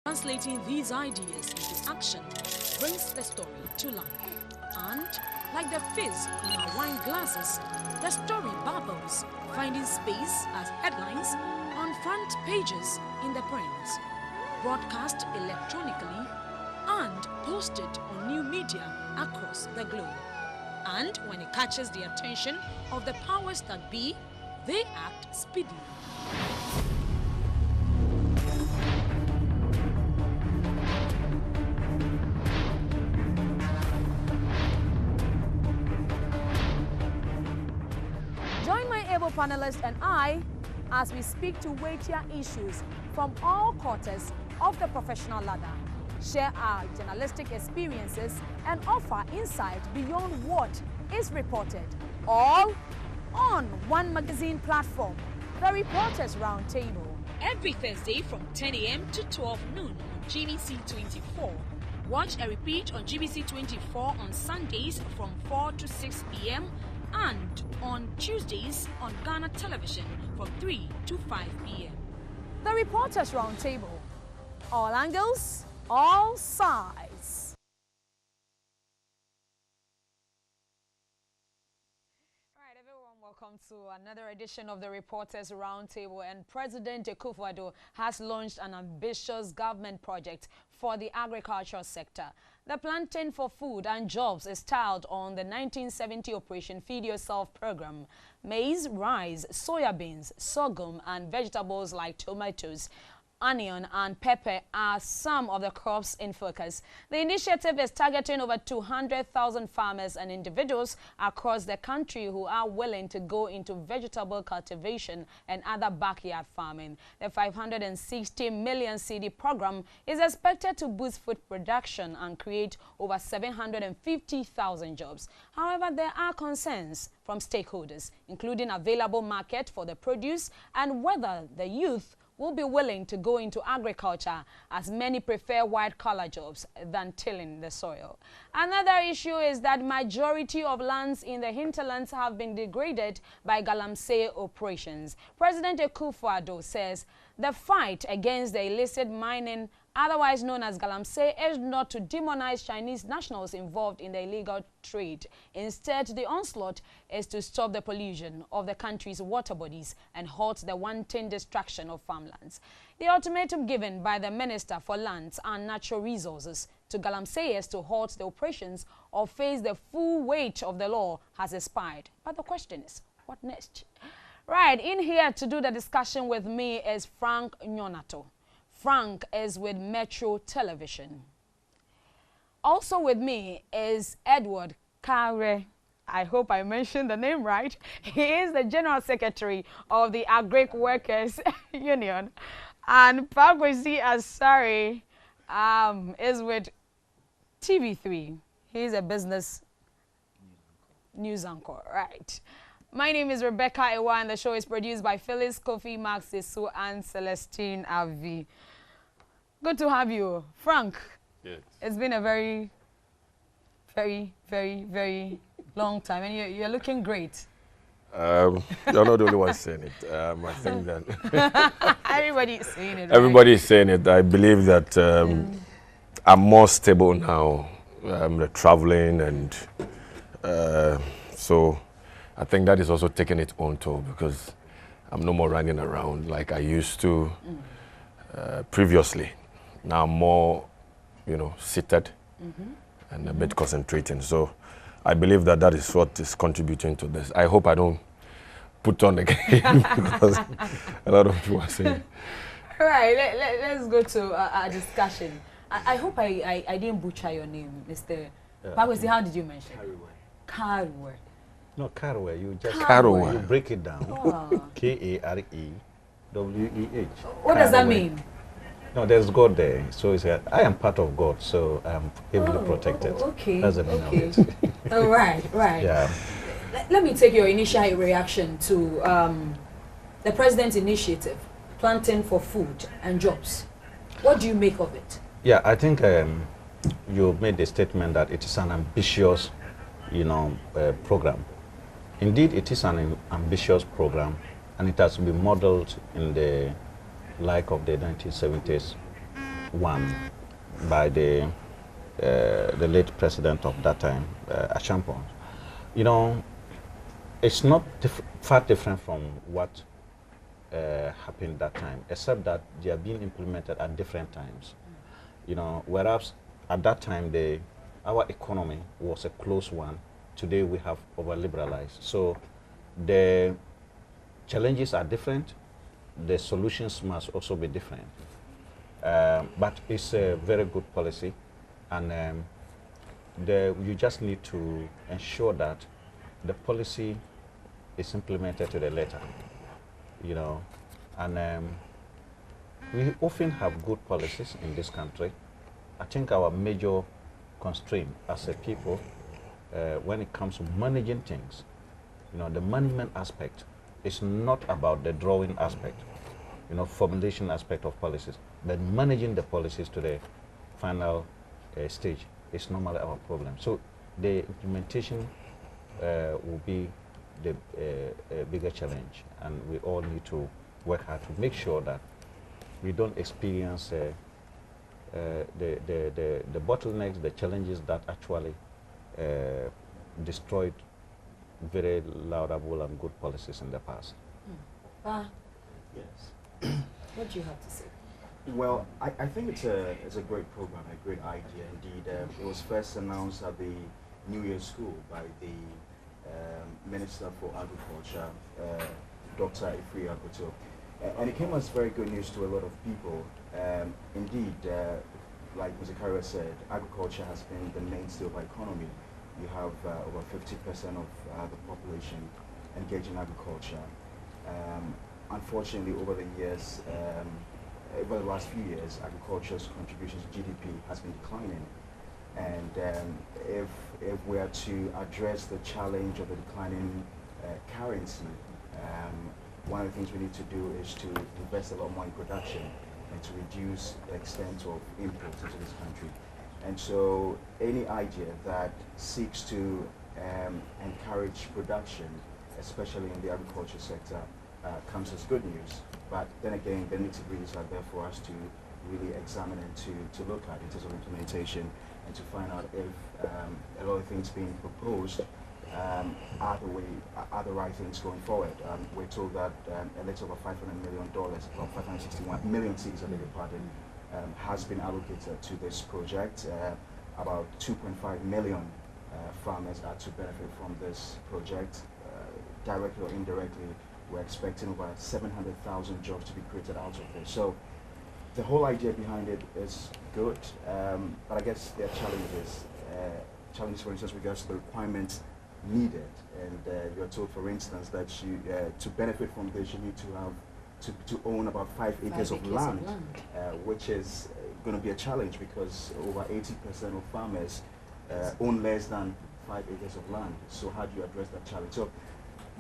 Translating these ideas into action brings the story to life. And, like the fizz in our wine glasses, the story bubbles, finding space as headlines on front pages in the print, broadcast electronically, and posted on new media across the globe. And when it catches the attention of the powers that be, they act speedily. Join my able panelists and I as we speak to weightier issues from all quarters of the professional ladder, share our journalistic experiences, and offer insight beyond what is reported, all on one magazine platform, the Reporters Roundtable. Every Thursday from 10 a.m. to 12 noon on GBC24. Watch a repeat on GBC24 on Sundays from 4 to 6 p.m. and on Tuesdays on Ghana Television from 3 to 5 p.m. The Reporters Roundtable. All angles, all sides. All right, everyone, welcome to another edition of the Reporters Roundtable. And President Akufo Addo has launched an ambitious government project for the agricultural sector. The Planting for Food and Jobs is styled on the 1970 Operation Feed Yourself program. Maize, rice, soyabeans, sorghum, and vegetables like tomatoes, onion and pepper are some of the crops in focus. The initiative is targeting over 200,000 farmers and individuals across the country who are willing to go into vegetable cultivation and other backyard farming. The 560 million cedi program is expected to boost food production and create over 750,000 jobs. However, there are concerns from stakeholders, including available market for the produce and whether the youth will be willing to go into agriculture, as many prefer white-collar jobs than tilling the soil. Another issue is that majority of lands in the hinterlands have been degraded by galamsey operations. President Akufo Addo says the fight against the illicit mining, otherwise known as galamsey, is not to demonize Chinese nationals involved in the illegal trade. Instead, the onslaught is to stop the pollution of the country's water bodies and halt the wanton destruction of farmlands. The ultimatum given by the Minister for Lands and Natural Resources to galamseyers to halt the operations or face the full weight of the law has expired. But the question is, what next? Right, in here to do the discussion with me is Frank Nyonator. Frank is with Metro Television. Also with me is Edward Kareweh. I hope I mentioned the name right. He is the General Secretary of the Agric Workers Union. And Kwasi Asare is with TV3. He is a business news anchor, right? My name is Rebekah Awuah, and the show is produced by Phyllis Kofi, Max Sisu, and Celestine Avi. Good to have you, Frank. Yes. It's been a very long time, and you're looking great. You're not the only one saying it. I think that everybody's saying it. Everybody is saying it. I believe that I'm more stable now. Traveling, and so I think that is also taking its own toll, because I'm no more running around like I used to previously. Now I'm more, seated and a bit concentrating. So I believe that that is what is contributing to this. I hope I don't put on again because a lot of people are saying. All right, let's go to our discussion. I hope I didn't butcher your name, Mr. Kwasi. How did you mention? Kareweh. No, Kareweh. You just Kareweh. You break it down. Oh. Kareweh. What does that mean? No, there's God there. So it's I am part of God, so I'm heavily protected. Okay. That's the meaning of it. Oh, right. Yeah. Let me take your initial reaction to the President's initiative, Planting for Food and Jobs. What do you make of it? Yeah, I think you made the statement that it is an ambitious, program. Indeed, it is an ambitious program, and it has been modeled in the like of the 1970s one by the late president of that time, Achampong. You know, it's not far different from what happened that time, except that they are being implemented at different times. You know, whereas at that time our economy was a closed one. Today we have over-liberalized. So the challenges are different. The solutions must also be different. But it's a very good policy, and you just need to ensure that the policy is implemented to the letter, you know. And we often have good policies in this country. I think our major constraint as a people, when it comes to managing things, you know, the management aspect is not about the drawing aspect, you know, formulation aspect of policies, but managing the policies to the final stage is normally our problem. So the implementation will be the bigger challenge, and we all need to work hard to make sure that we don't experience the bottlenecks, the challenges that actually destroyed very laudable and good policies in the past. Yes. What do you have to say? Well, I think it's a great program, a great idea indeed. It was first announced at the New Year's School by the Minister for Agriculture, Dr. Akufo Addo. And it came as very good news to a lot of people. Indeed, like Mr. Kareweh said, agriculture has been the mainstay of our economy. You have over 50% of the population engaged in agriculture. Unfortunately, over the years, over the last few years, agriculture's contribution to GDP has been declining. And if we are to address the challenge of the declining currency, one of the things we need to do is to invest a lot more in production and to reduce the extent of imports into this country. And so any idea that seeks to encourage production, especially in the agriculture sector, comes as good news. But then again, the nitty-gritties are there for us to really examine and to look at in terms of implementation, and to find out if a lot of things being proposed are the right things going forward. We're told that a little over $500 million, about 561 million cedis, I beg your pardon, has been allocated to this project. About 2.5 million farmers are to benefit from this project, directly or indirectly. We're expecting over 700,000 jobs to be created out of this. So the whole idea behind it is good, but I guess there are challenges. Challenges, for instance, regards to the requirements needed. And you're told, for instance, that you, to benefit from this, you need to have to own about 5 acres of land, which is going to be a challenge because over 80% of farmers own less than 5 acres of land. So how do you address that challenge? So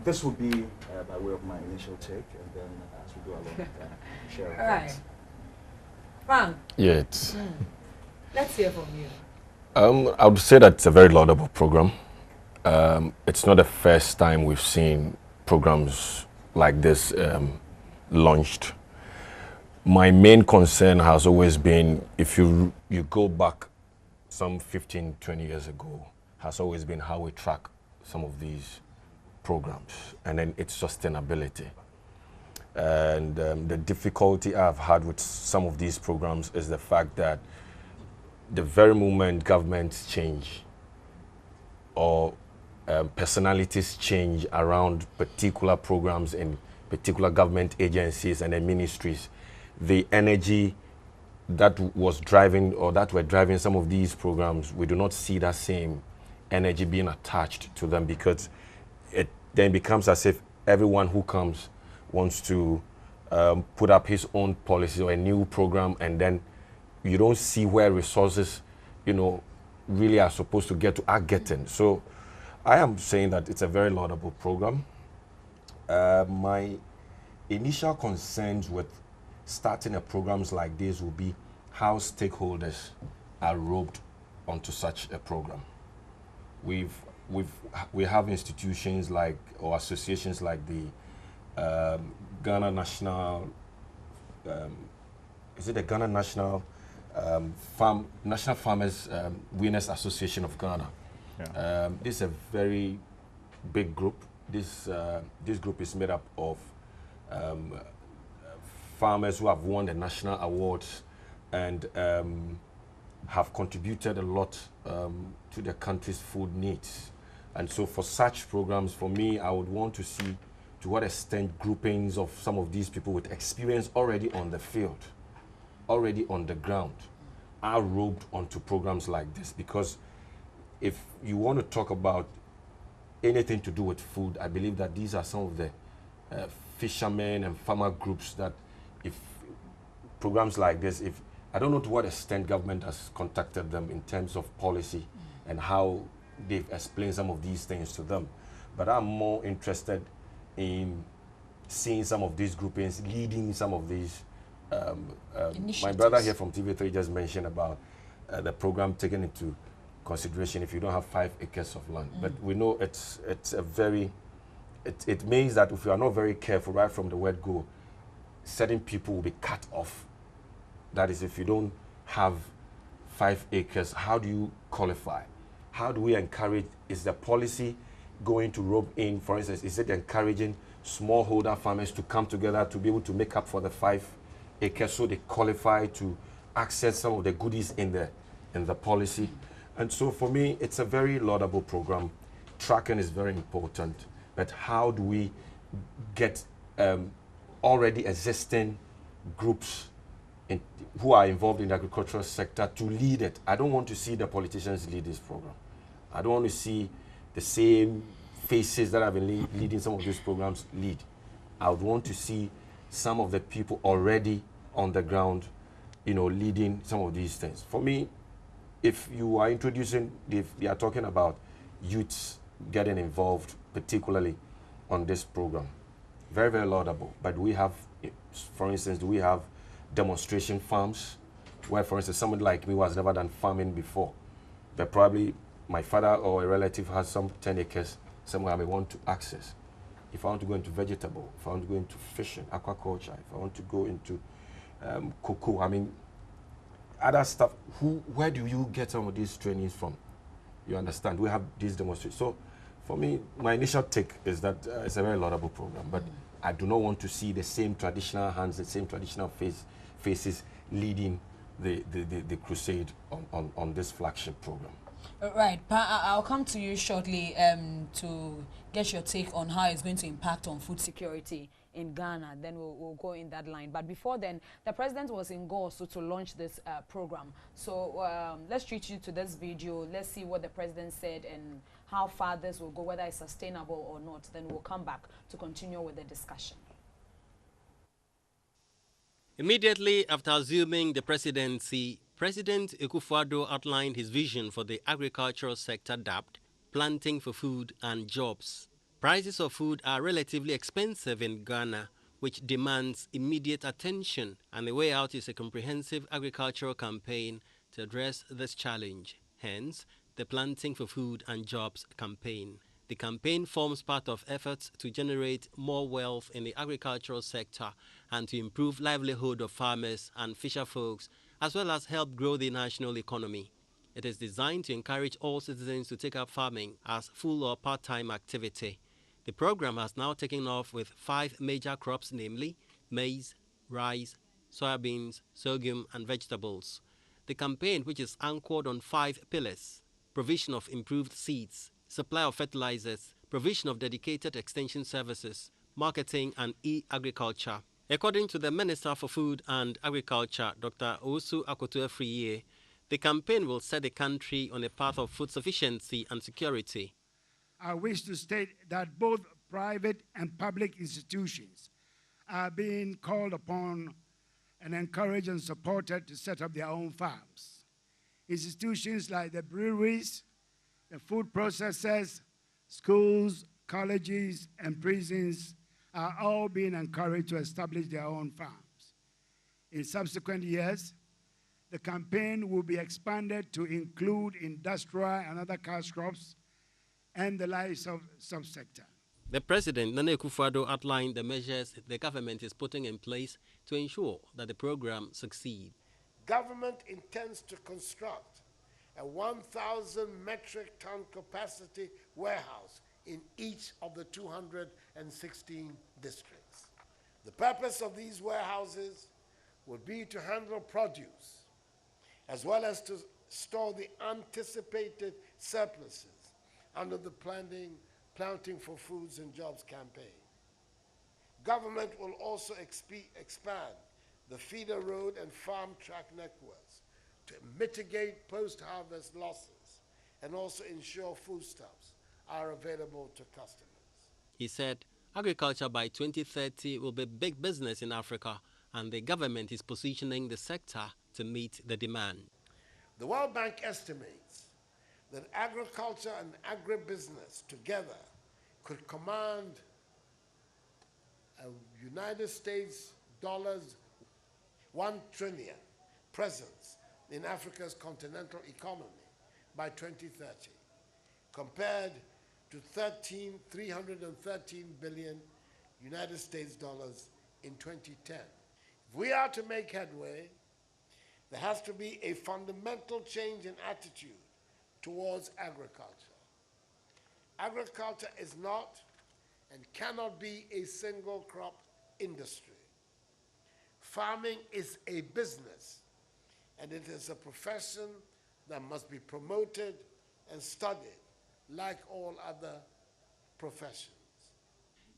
this will be by way of my initial take, and then as we go along, share our All thoughts. right. Frank. Yeah, Let's hear from you. I would say that it's a very laudable program. It's not the first time we've seen programs like this launched. My main concern has always been, if you go back some 15, 20 years ago, has always been how we track some of these programs, and then its sustainability. And the difficulty I've had with some of these programs is the fact that the very moment governments change or personalities change around particular programs in particular government agencies and then ministries, the energy that was driving or that were driving some of these programs, we do not see that same energy being attached to them, because it then becomes as if everyone who comes wants to put up his own policy or a new program, and then you don't see where resources, you know, really are supposed to get to are getting. So I am saying that it's a very laudable program. My initial concerns with starting a programs like this will be how stakeholders are roped onto such a program. We have institutions like, or associations like the Ghana National, is it the Ghana National National Farmers Winners Association of Ghana. Yeah. This is a very big group. This group is made up of farmers who have won the national awards and have contributed a lot to the country's food needs. And so for such programs, for me, I would want to see to what extent groupings of some of these people with experience already on the field, already on the ground, are roped onto programs like this. Because if you want to talk about anything to do with food, I believe that these are some of the fishermen and farmer groups that if programs like this, if I don't know to what extent government has contacted them in terms of policy and how they've explained some of these things to them. But I'm more interested in seeing some of these groupings leading some of these. My brother here from TV3 just mentioned about the program taken into consideration if you don't have 5 acres of land. But we know it's a very, it means that if you are not very careful right from the word go, certain people will be cut off. That is, if you don't have 5 acres, how do you qualify? How do we encourage? Is the policy going to rope in, for instance, is it encouraging smallholder farmers to come together to be able to make up for the 5 acres so they qualify to access some of the goodies in the policy? And so for me, it's a very laudable program. Tracking is very important, but how do we get already existing groups who are involved in the agricultural sector to lead it? I don't want to see the politicians lead this program. I don't want to see the same faces that have been leading some of these programs lead. I would want to see some of the people already on the ground, leading some of these things. For me, if you are introducing, if they are talking about youths getting involved, particularly on this program, very, very laudable. But do we have, for instance, do we have demonstration farms where, for instance, somebody like me who has never done farming before, but probably my father or a relative has some 10 acres somewhere I may want to access. If I want to go into vegetable, if I want to go into fishing, aquaculture, if I want to go into cocoa, I mean, other stuff, where do you get some of these trainings from? You understand? We have these demonstrations. So for me, my initial take is that it's a very laudable program, but I do not want to see the same traditional hands, the same traditional faces leading the crusade on this flagship program. Right, I'll come to you shortly to get your take on how it's going to impact on food security in Ghana. Then we'll go in that line. But before then, the president was in Go also to launch this program. So let's treat you to this video. Let's see what the president said and how far this will go, whether it's sustainable or not. Then we'll come back to continue with the discussion. Immediately after assuming the presidency, President Akufo Addo outlined his vision for the agricultural sector dubbed Planting for Food and Jobs. Prices of food are relatively expensive in Ghana, which demands immediate attention, and the way out is a comprehensive agricultural campaign to address this challenge. Hence, the Planting for Food and Jobs campaign. The campaign forms part of efforts to generate more wealth in the agricultural sector and to improve livelihood of farmers and fisher folks, as well as help grow the national economy. It is designed to encourage all citizens to take up farming as full or part-time activity. The program has now taken off with 5 major crops, namely maize, rice, soyabeans, sorghum, and vegetables. The campaign, which is anchored on 5 pillars: provision of improved seeds, supply of fertilizers, provision of dedicated extension services, marketing, and e-agriculture. According to the Minister for Food and Agriculture, Dr. Owusu Akoto-Afriyie, the campaign will set the country on a path of food sufficiency and security. I wish to state that both private and public institutions are being called upon and encouraged and supported to set up their own farms. Institutions like the breweries, the food processors, schools, colleges, and prisons are all being encouraged to establish their own farms. In subsequent years, the campaign will be expanded to include industrial and other cash crops and the livestock subsector. The President, Nana Akufo Addo, outlined the measures the government is putting in place to ensure that the program succeeds. government intends to construct a 1,000 metric ton capacity warehouse in each of the 216 districts. The purpose of these warehouses would be to handle produce, as well as to store the anticipated surpluses under the Planting for Foods and Jobs campaign. Government will also expand the feeder road and farm track networks to mitigate post-harvest losses and also ensure foodstuffs are available to customers. He said agriculture by 2030 will be big business in Africa, and the government is positioning the sector to meet the demand. The World Bank estimates that agriculture and agribusiness together could command a United States dollars 1 trillion presence in Africa's continental economy by 2030, compared to 313 billion United States dollars in 2010. If we are to make headway, there has to be a fundamental change in attitude towards agriculture. Agriculture is not and cannot be a single crop industry. Farming is a business, and it is a profession that must be promoted and studied like all other professions.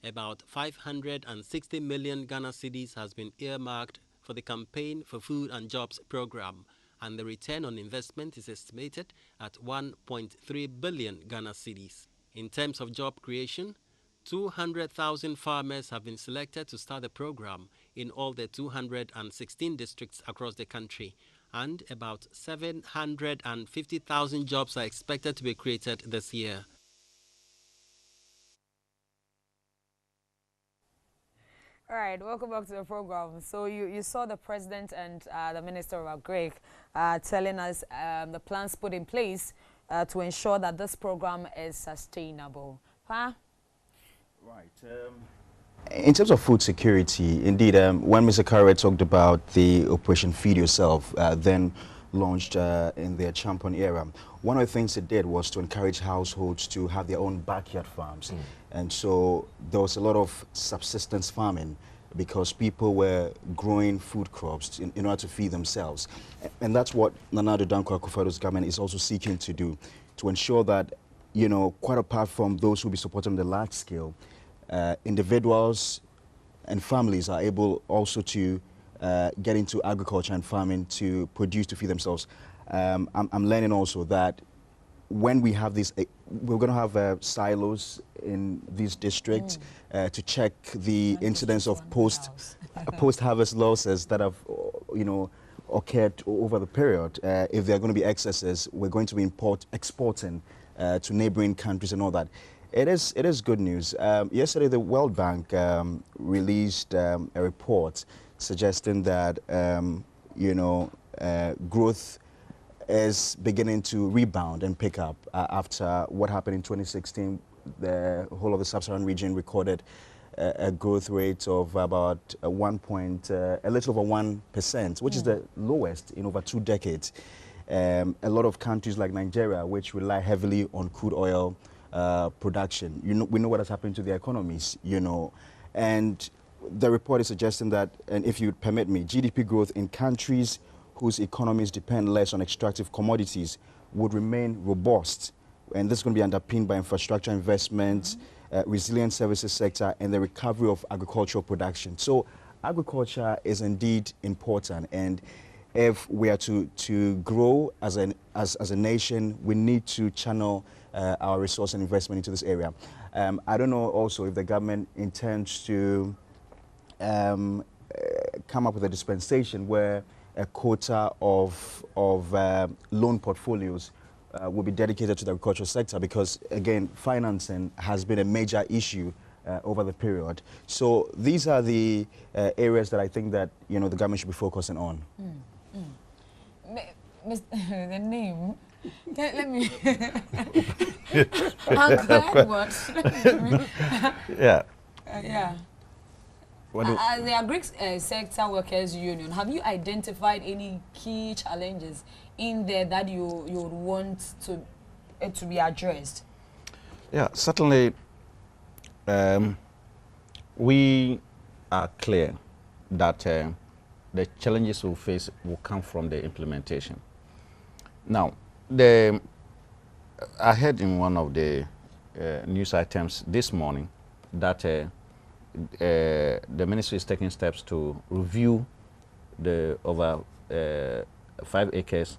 About 560 million Ghana cedis has been earmarked for the Campaign for Food and Jobs program, and the return on investment is estimated at 1.3 billion Ghana cedis. In terms of job creation, 200,000 farmers have been selected to start the program in all the 216 districts across the country, and about 750,000 jobs are expected to be created this year. All right, welcome back to the program. So you saw the president and the Minister of Agric telling us the plans put in place to ensure that this program is sustainable. Huh? Right. In terms of food security, indeed, when Mr. Kareweh talked about the Operation Feed Yourself, then launched in their Champon era, one of the things it did was to encourage households to have their own backyard farms. And so there was a lot of subsistence farming because people were growing food crops in order to feed themselves. And that's what Nyonator Akufo Addo's government is also seeking to do, to ensure that, you know, quite apart from those who will be supporting the large scale, individuals and families are able also to get into agriculture and farming to produce to feed themselves. I'm learning also that when we have these, we're going to have silos in these districts to check the incidence of post-harvest losses that have, you know, occurred over the period. If there are going to be excesses, we're going to be exporting to neighboring countries and all that. It is good news. Yesterday, the World Bank released a report suggesting that you know, growth is beginning to rebound and pick up after what happened in 2016. The whole of the sub-Saharan region recorded a growth rate of about a little over 1%, which is the lowest in over 2 decades. A lot of countries like Nigeria, which rely heavily on crude oil production, we know what has happened to their economies, you know, and the report is suggesting that, and if you permit me, GDP growth in countries whose economies depend less on extractive commodities would remain robust. And this is going to be underpinned by infrastructure investments, resilient services sector, and the recovery of agricultural production. So agriculture is indeed important. And if we are to grow as a nation, we need to channel our resource and investment into this area. I don't know also if the government intends to come up with a dispensation where a quota of loan portfolios will be dedicated to the agricultural sector, because again, financing has been a major issue over the period. So these are the areas that I think that, you know, the government should be focusing on. The name. Let me. I'm glad what. Yeah. Yeah. As the Agric sector workers union, have you identified any key challenges in there that you would want to be addressed? Yeah, certainly. We are clear that the challenges we'll face will come from the implementation. Now, I heard in one of the news items this morning that the ministry is taking steps to review the over 5 acres,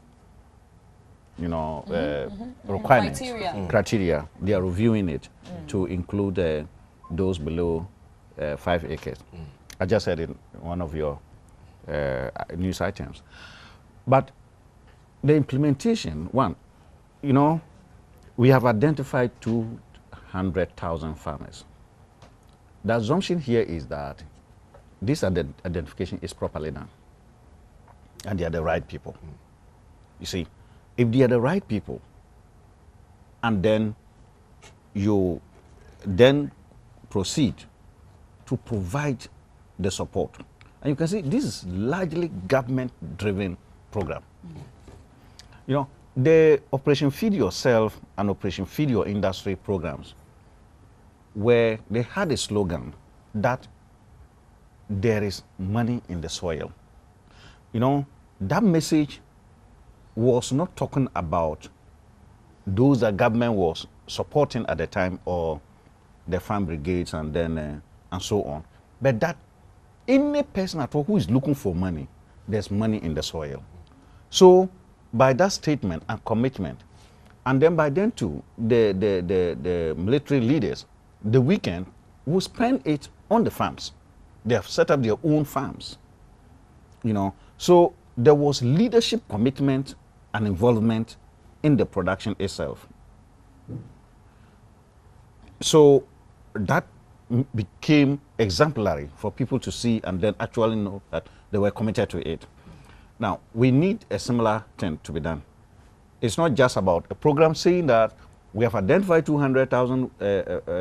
requirements, criteria. They are reviewing it to include those below 5 acres. I just said in one of your news items. But the implementation, we have identified 200,000 farmers. The assumption here is that this identification is properly done and they are the right people. You see, if they are the right people and then you then proceed to provide the support. And you can see this is largely government-driven program. The Operation Feed Yourself and Operation Feed Your Industry programs, where they had a slogan that there is money in the soil. That message was not talking about those that government was supporting at the time or the farm brigades and then and so on, but that any person at all who is looking for money, there's money in the soil. So by that statement and commitment, and then by then too, the military leaders, the weekend will spend it on the farms. They have set up their own farms. So there was leadership commitment and involvement in the production itself. So that became exemplary for people to see and then actually know that they were committed to it. Now, we need a similar thing to be done. It's not just about a program saying that we have identified 200,000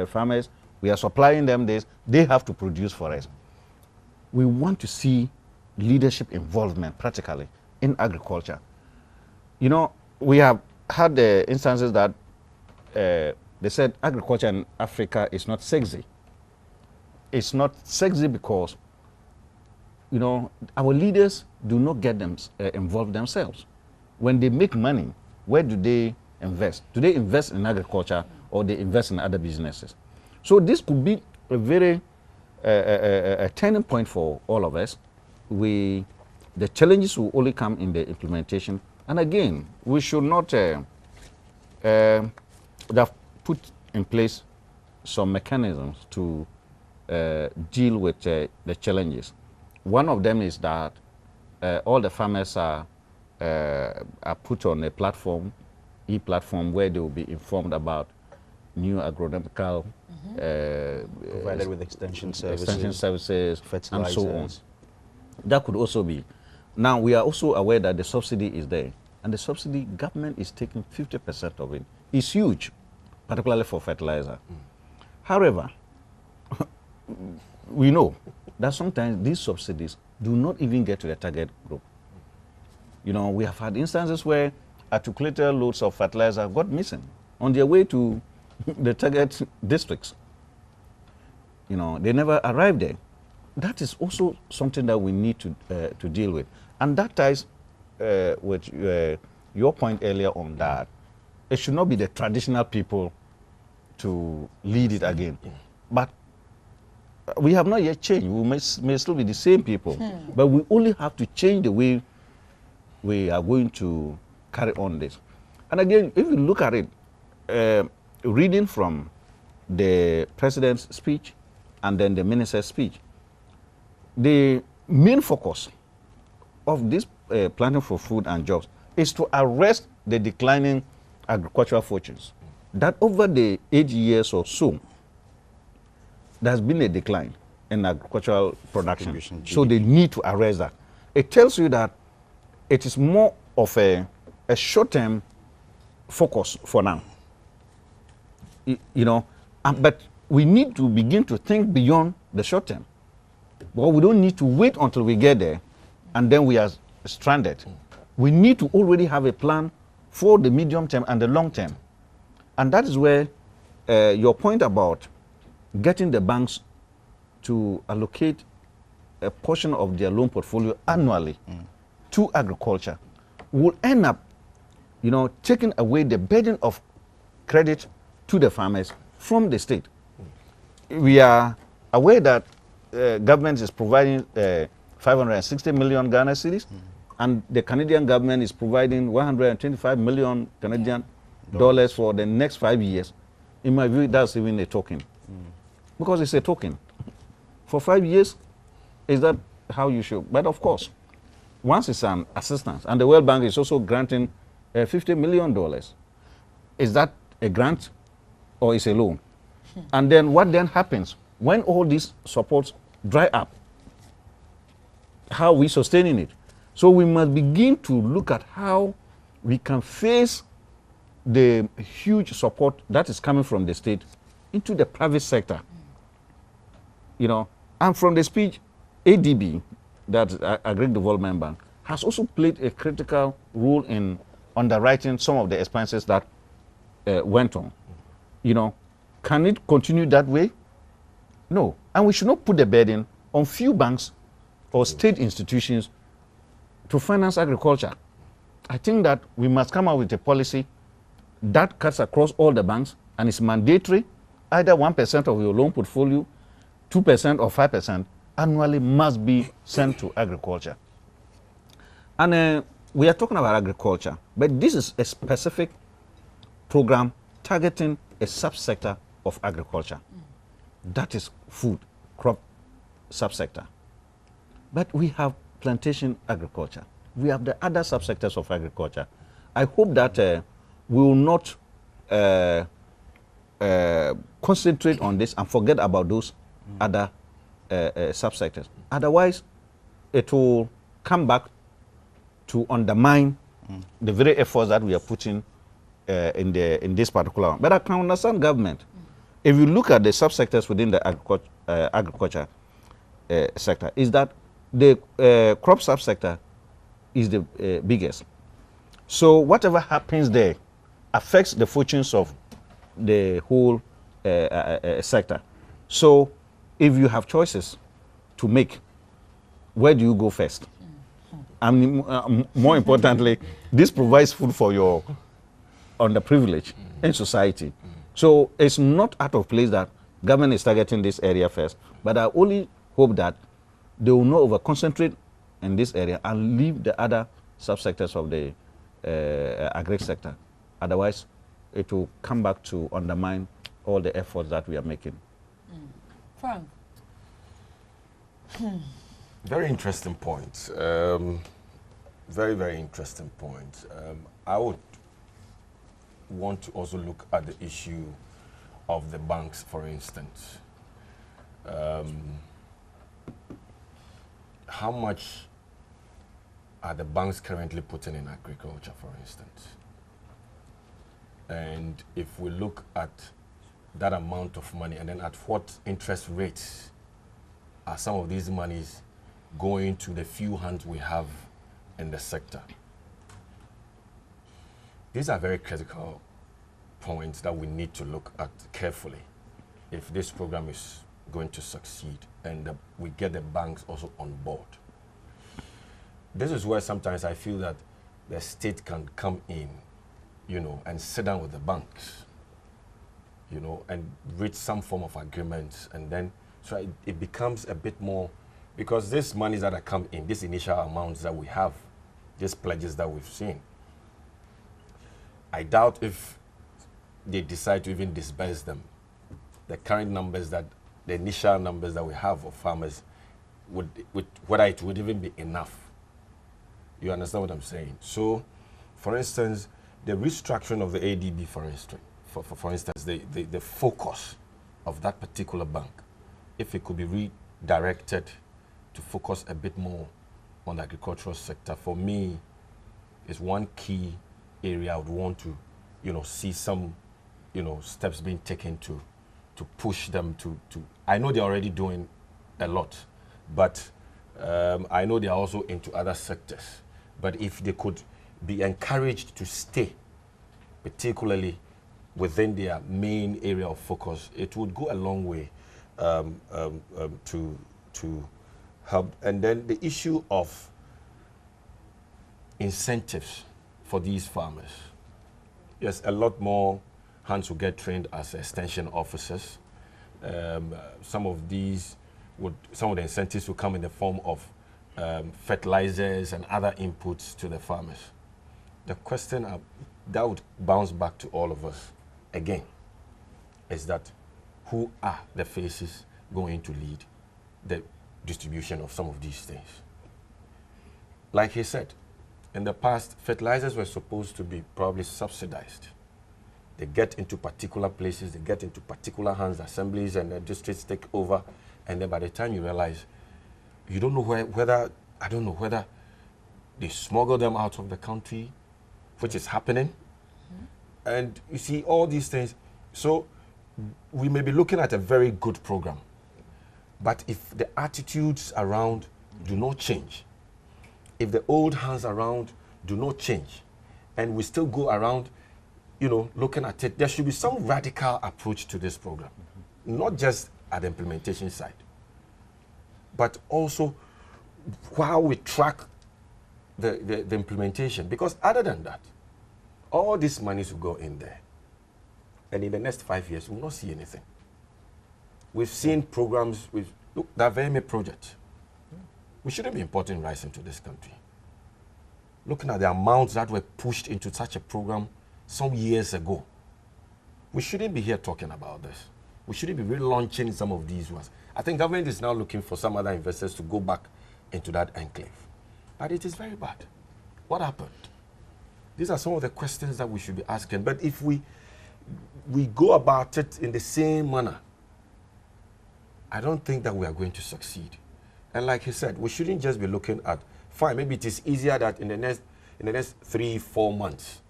farmers, we are supplying them this, they have to produce for us. We want to see leadership involvement practically in agriculture. We have had instances that they said agriculture in Africa is not sexy. It's not sexy because, our leaders do not get them involved themselves. When they make money, where do they invest? Do they invest in agriculture or they invest in other businesses? So this could be a very a turning point for all of us. The challenges will only come in the implementation. And again, we should not have put in place some mechanisms to deal with the challenges. One of them is that all the farmers are put on a platform, e-platform, where they will be informed about new agronomical provided with extension services, and so on. That could also be. Now we are also aware that the subsidy is there, and the subsidy government is taking 50% of it. It's huge, particularly for fertilizer. However, we know that sometimes these subsidies do not even get to the target group. We have had instances where articulated loads of fertilizer got missing on their way to the target districts. They never arrived there. That is also something that we need to deal with. And that ties with your point earlier on that it should not be the traditional people to lead it again. But we have not yet changed. We may still be the same people. But we only have to change the way we are going to carry on this. And again, if you look at it, reading from the president's speech and then the minister's speech, the main focus of this planting for food and jobs is to arrest the declining agricultural fortunes. That over the 8 years or so, there has been a decline in agricultural production. So they need to arrest that. It tells you that it is more of a short-term focus for now. But we need to begin to think beyond the short term. But we don't need to wait until we get there and then we are stranded. We need to already have a plan for the medium term and the long term. And that is where your point about getting the banks to allocate a portion of their loan portfolio annually to agriculture will end up, taking away the burden of credit to the farmers from the state. We are aware that government is providing 560 million Ghana cedis, and the Canadian government is providing 125 million Canadian dollars for the next 5 years. In my view, that's even a token. Because it's a token. For 5 years, is that how you should? But of course, once it's an assistance, and the World Bank is also granting $50 million, is that a grant or is a loan? And then what then happens when all these supports dry up? How are we sustaining it? So we must begin to look at how we can face the huge support that is coming from the state into the private sector. And from the speech, ADB, that's Agric Development Bank, has also played a critical role in underwriting some of the expenses that went on. Can it continue that way? No. And we should not put the burden on few banks or state institutions to finance agriculture. I think that we must come out with a policy that cuts across all the banks and is mandatory. Either 1% of your loan portfolio, 2% or 5% annually must be sent to agriculture. And we are talking about agriculture, but this is a specific program targeting a subsector of agriculture. That is food, crop subsector. But we have plantation agriculture. We have the other subsectors of agriculture. I hope that we will not concentrate on this and forget about those other subsectors. Otherwise, it will come back to undermine the very efforts that we are putting in this particular one. But I can understand government. If you look at the subsectors within the agriculture sector, is that the crop subsector is the biggest. So whatever happens there affects the fortunes of the whole sector. So if you have choices to make, where do you go first? And more importantly, this provides food for your underprivileged in society. So it's not out of place that government is targeting this area first, but I only hope that they will not over-concentrate in this area and leave the other subsectors of the agric sector. Otherwise, it will come back to undermine all the efforts that we are making. Frank? Very interesting point. Very, very interesting point. I would want to also look at the issue of the banks, for instance. How much are the banks currently putting in agriculture, for instance? And if we look at that amount of money and then at what interest rates are some of these monies going to the few hands we have in the sector? These are very critical points that we need to look at carefully if this program is going to succeed and we get the banks also on board. This is where sometimes I feel that the state can come in, and sit down with the banks, and reach some form of agreement, and then so it becomes a bit more, because these monies that are come in, these initial amounts that we have, these pledges that we've seen, I doubt if they decide to even disburse them. The current numbers the initial numbers that we have of farmers, whether it would even be enough. You understand what I'm saying? So, for instance, the restructuring of the ADB, for instance, the focus of that particular bank, if it could be redirected to focus a bit more on the agricultural sector, for me, is one key area I would want to, see some, steps being taken to push them to. I know they're already doing a lot, but I know they are also into other sectors. But if they could be encouraged to stay, particularly within their main area of focus, it would go a long way to help. And then the issue of incentives for these farmers. Yes, a lot more hands will get trained as extension officers. Some of the incentives will come in the form of fertilizers and other inputs to the farmers. The question that would bounce back to all of us again is that who are the faces going to lead the distribution of some of these things? Like he said, in the past, fertilizers were supposed to be probably subsidized. They get into particular places, they get into particular hands, assemblies, and the districts take over. And then by the time you realize, you don't know whether they smuggle them out of the country, which is happening. And you see all these things. So we may be looking at a very good program. But if the attitudes around do not change, if the old hands around do not change, and we still go around, looking at it, there should be some radical approach to this program, not just at the implementation side, but also how we track the implementation. Because other than that, all these monies will go in there, and in the next 5 years, we will not see anything. We've seen programs with, look, that VMA project. We shouldn't be importing rice into this country. Looking at the amounts that were pushed into such a program some years ago, we shouldn't be here talking about this. We shouldn't be relaunching some of these ones. I think government is now looking for some other investors to go back into that enclave. But it is very bad. What happened? These are some of the questions that we should be asking. But if we go about it in the same manner, I don't think that we are going to succeed. And like he said, we shouldn't just be looking at, fine, maybe it is easier that in the next 3-4 months,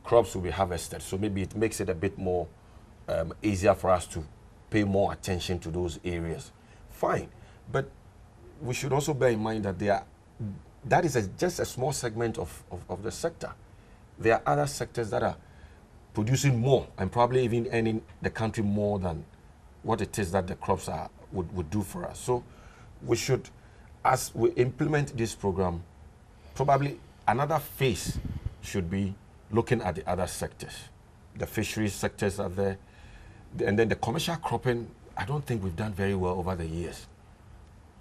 crops will be harvested. So maybe it makes it a bit more easier for us to pay more attention to those areas. Fine. But we should also bear in mind that that is just a small segment of the sector. There are other sectors that are producing more and probably even earning the country more than what it is that the crops would do for us. So we should, as we implement this program, probably another phase should be looking at the other sectors. The fisheries sectors are there. And then the commercial cropping, I don't think we've done very well over the years.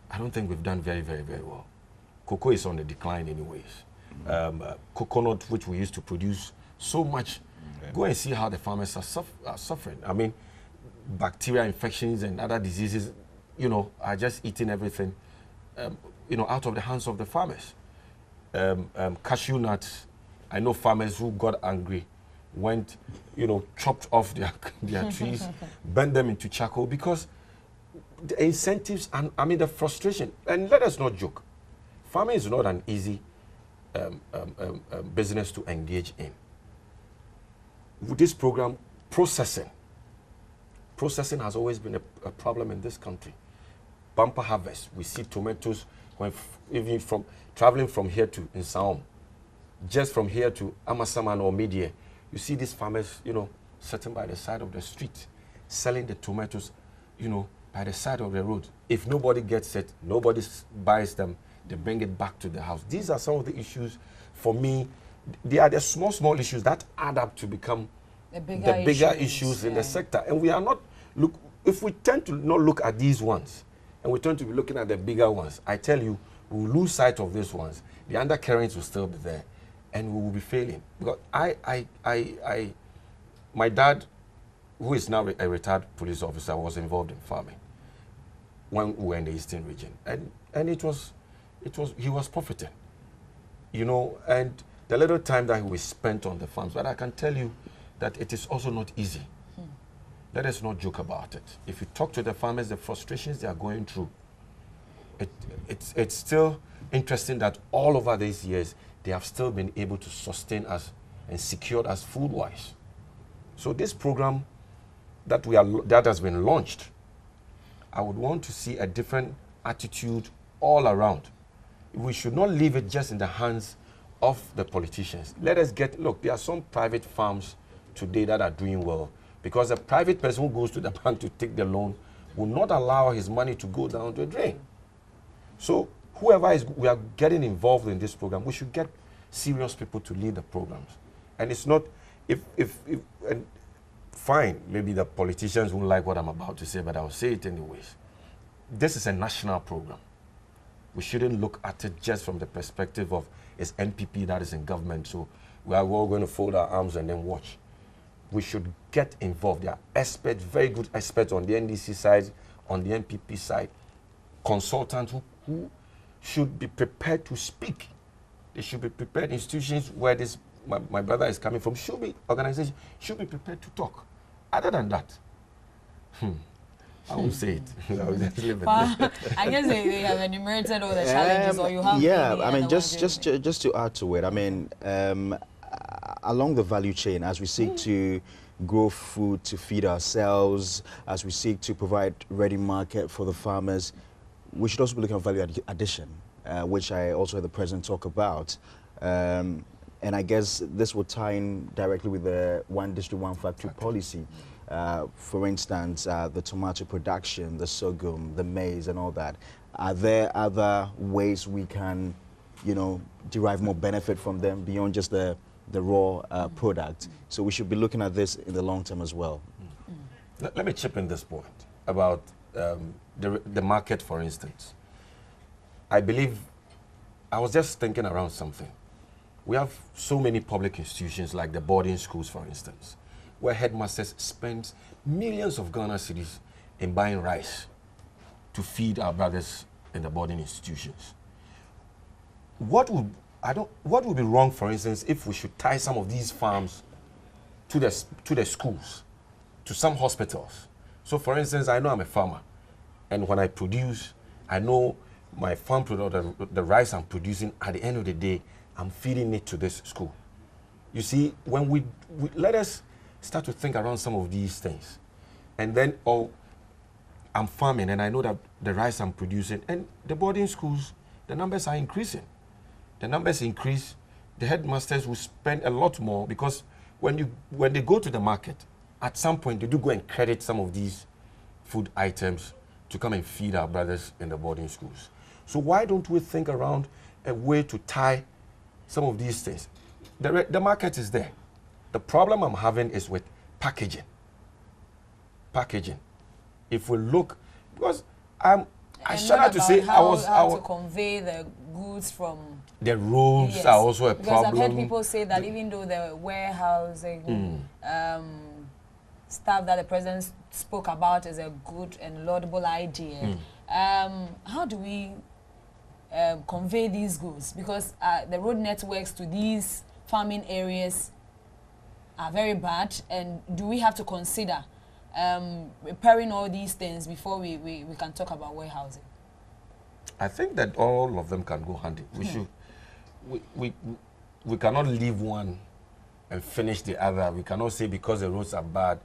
I don't think we've done very, very, very well. Cocoa is on the decline anyways. Coconut, which we used to produce so much, go and see how the farmers are suffering. I mean, bacterial infections and other diseases, are just eating everything, out of the hands of the farmers. Cashew nuts, I know farmers who got angry, went, chopped off their trees, burned them into charcoal because the incentives and, the frustration. And let us not joke. Farming is not an easy business to engage in. With this program, processing has always been a problem in this country. Bumper harvest. We see tomatoes even from traveling from here to Nsaom, just from here to Amasaman or Media. You see these farmers, sitting by the side of the street, selling the tomatoes, by the side of the road. If nobody gets it, nobody buys them, they bring it back to the house. These are some of the issues for me. They are the small issues that add up to become the bigger issues in the sector. And we are not, if we tend to not look at these ones, and we tend to be looking at the bigger ones, I tell you, we will lose sight of these ones. The undercurrents will still be there, and we will be failing. Because my dad, who is now a retired police officer, was involved in farming when we were in the Eastern region, and he was profiting, and the little time that we spent on the farms. But I can tell you that it is also not easy. Let us not joke about it. If you talk to the farmers, the frustrations they are going through, it's still interesting that all over these years, they have still been able to sustain us and secure us food-wise. So this program that has been launched, I would want to see a different attitude all around. We should not leave it just in the hands of the politicians. Let us look, there are some private farms today that are doing well, because a private person who goes to the bank to take the loan will not allow his money to go down the drain. So we are getting involved in this program, we should get serious people to lead the programs. And it's not, and fine, maybe the politicians won't like what I'm about to say, but I'll say it anyways. This is a national program. We shouldn't look at it just from the perspective of it's NPP that is in government, so we are all going to fold our arms and then watch. We should get involved. There are experts, very good experts on the NDC side, on the NPP side, consultants who should be prepared to speak. They should be prepared. Institutions where my brother is coming from organizations should be prepared to talk. Other than that, I won't say it. I'll just leave it there. I guess they have enumerated all the challenges, or you have. Yeah, I mean, just to add to it, I mean, along the value chain, as we seek to grow food to feed ourselves, as we seek to provide ready market for the farmers, we should also be looking at value addition, which I also heard the president talk about. And I guess this will tie in directly with the one district, one factory policy. For instance, the tomato production, the sorghum, the maize and all that. Are there other ways we can, derive more benefit from them beyond just the raw product? So we should be looking at this in the long term as well. Let me chip in this point about the market, for instance. I believe, I was just thinking around something. We have so many public institutions like the boarding schools, for instance, where headmasters spend millions of Ghana cedis in buying rice to feed our brothers in the boarding institutions. What would be wrong, for instance, if we should tie some of these farms to the schools, to some hospitals? So, for instance, I know I'm a farmer, and when I produce, I know my farm product, the rice I'm producing, at the end of the day, I'm feeding it to this school. You see, when we let us start to think around some of these things, and then, I'm farming, and I know that the rice I'm producing, and the boarding schools, the numbers are increasing. The numbers increase, the headmasters will spend a lot more, because when they go to the market, at some point they do go and credit some of these food items to come and feed our brothers in the boarding schools. So why don't we think around a way to tie some of these things? The market is there. The problem I'm having is with packaging. Packaging. If we look, because I started to say how to convey the goods from the roads. Yes. Are also a problem. Because I've heard people say that even though the warehousing stuff that the president spoke about is a good and laudable idea, how do we convey these goods? Because the road networks to these farming areas are very bad, and do we have to consider repairing all these things before we can talk about warehousing? I think that all of them can go handy. We cannot leave one and finish the other. We cannot say because the roads are bad,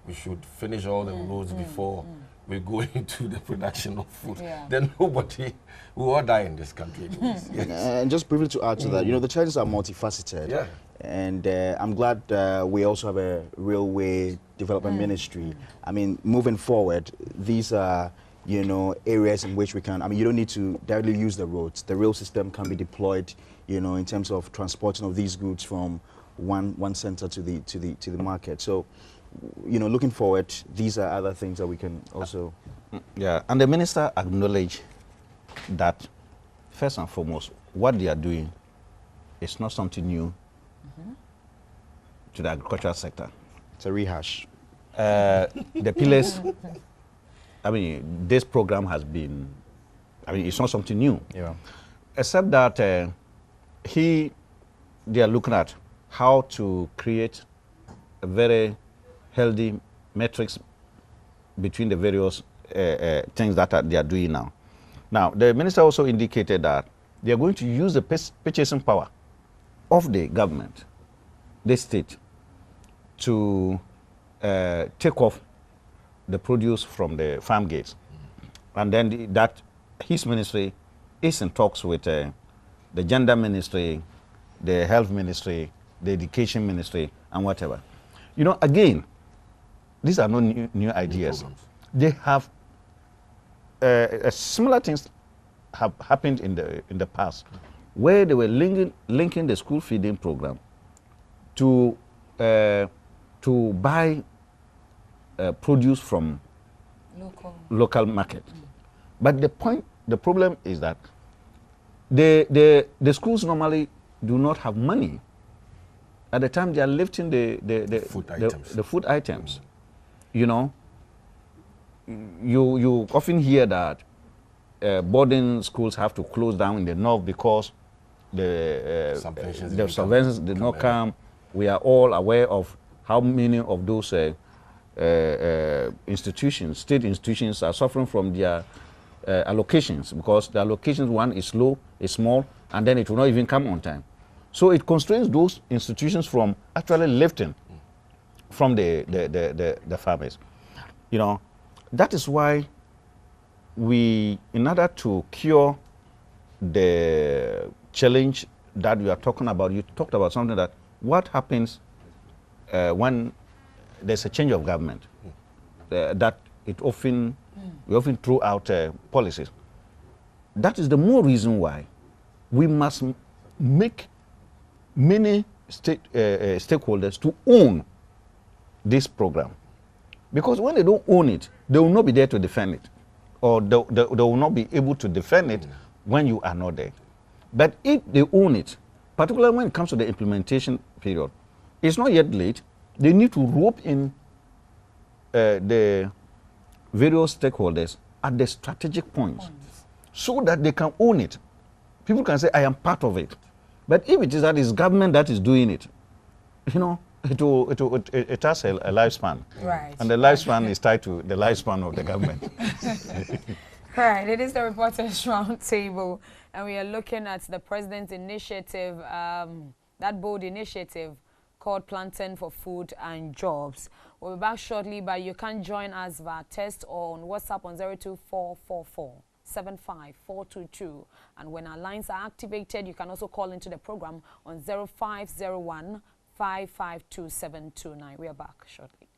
we should finish all the roads before we go into the production of food. Yeah. Then nobody will all die in this country. Yes. And just briefly to add to that, the challenges are multifaceted. Yeah. And I'm glad we also have a railway development ministry. I mean, moving forward, these are, areas in which we can, you don't need to directly use the roads. The rail system can be deployed, in terms of transporting of these goods from one center to the market. So, looking forward, these are other things that we can also... Yeah, and the minister acknowledged that, first and foremost, what they are doing is not something new to the agricultural sector. It's a rehash. The pillars, this program has been, it's not something new. Yeah. Except that they are looking at how to create a very healthy metrics between the various things that they are doing now. Now, the minister also indicated that they are going to use the purchasing power of the government, the state, to take off the produce from the farm gates. And then his ministry is in talks with the gender ministry, the health ministry, the education ministry, and whatever. You know, again, these are not new ideas. They have similar things have happened in the past, where they were linking the school feeding program to buy produce from local market. But the problem is that the schools normally do not have money at the time they are lifting the food items. You know, you often hear that boarding schools have to close down in the north because the subventions did not come. We are all aware of how many of those institutions, state institutions, are suffering from their allocations, because the allocations, one is low, is small, and then it will not even come on time. So it constrains those institutions from actually lifting from the farmers. You know, that is why we, in order to cure the challenge that we are talking about, you talked about something that what happens when there's a change of government, that we often throw out policies. That is the more reason why we must make many stakeholders to own this program. Because when they don't own it, they will not be there to defend it, or they will not be able to defend it when you are not there. But if they own it, particularly when it comes to the implementation period, it's not yet late. They need to rope in the various stakeholders at the strategic points so that they can own it. People can say, I am part of it. But if it is that it's government that is doing it, you know, it has a lifespan. Right. And the lifespan is tied to the lifespan of the government. Right. It is the Reporters Roundtable, and we are looking at the President's initiative, that bold initiative called Planting for Food and Jobs. We'll be back shortly, but you can join us via text or on WhatsApp on 02444 75422. And when our lines are activated, you can also call into the program on 0501 552 We are back shortly.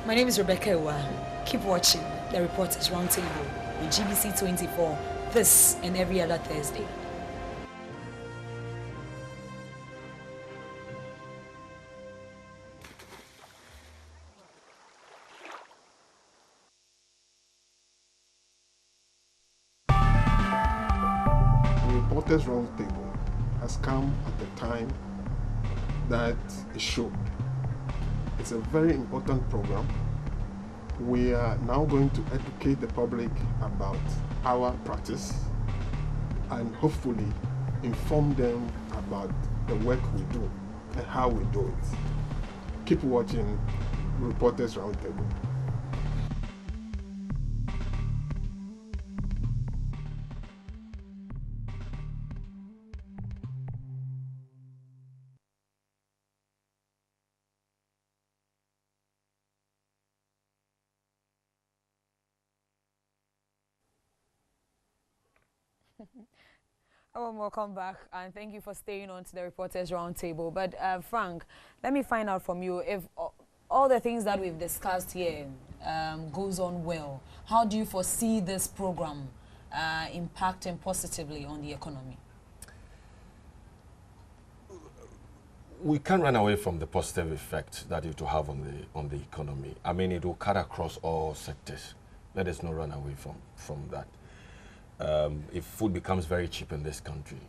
My name is Rebekah Awuah. Keep watching the Reporters Roundtable on GBC24 this and every other Thursday. The Reporters Roundtable has come at the time that it should. It's a very important program. We are now going to educate the public about our practice and hopefully inform them about the work we do and how we do it. Keep watching Reporters Roundtable. Oh, welcome back, and thank you for staying on to the Reporters Roundtable. But Frank, let me find out from you, if all the things that we've discussed here goes on well, how do you foresee this program impacting positively on the economy? We can't run away from the positive effect that it will have on the economy. I mean, it will cut across all sectors. Let us not run away from that. if food becomes very cheap in this country,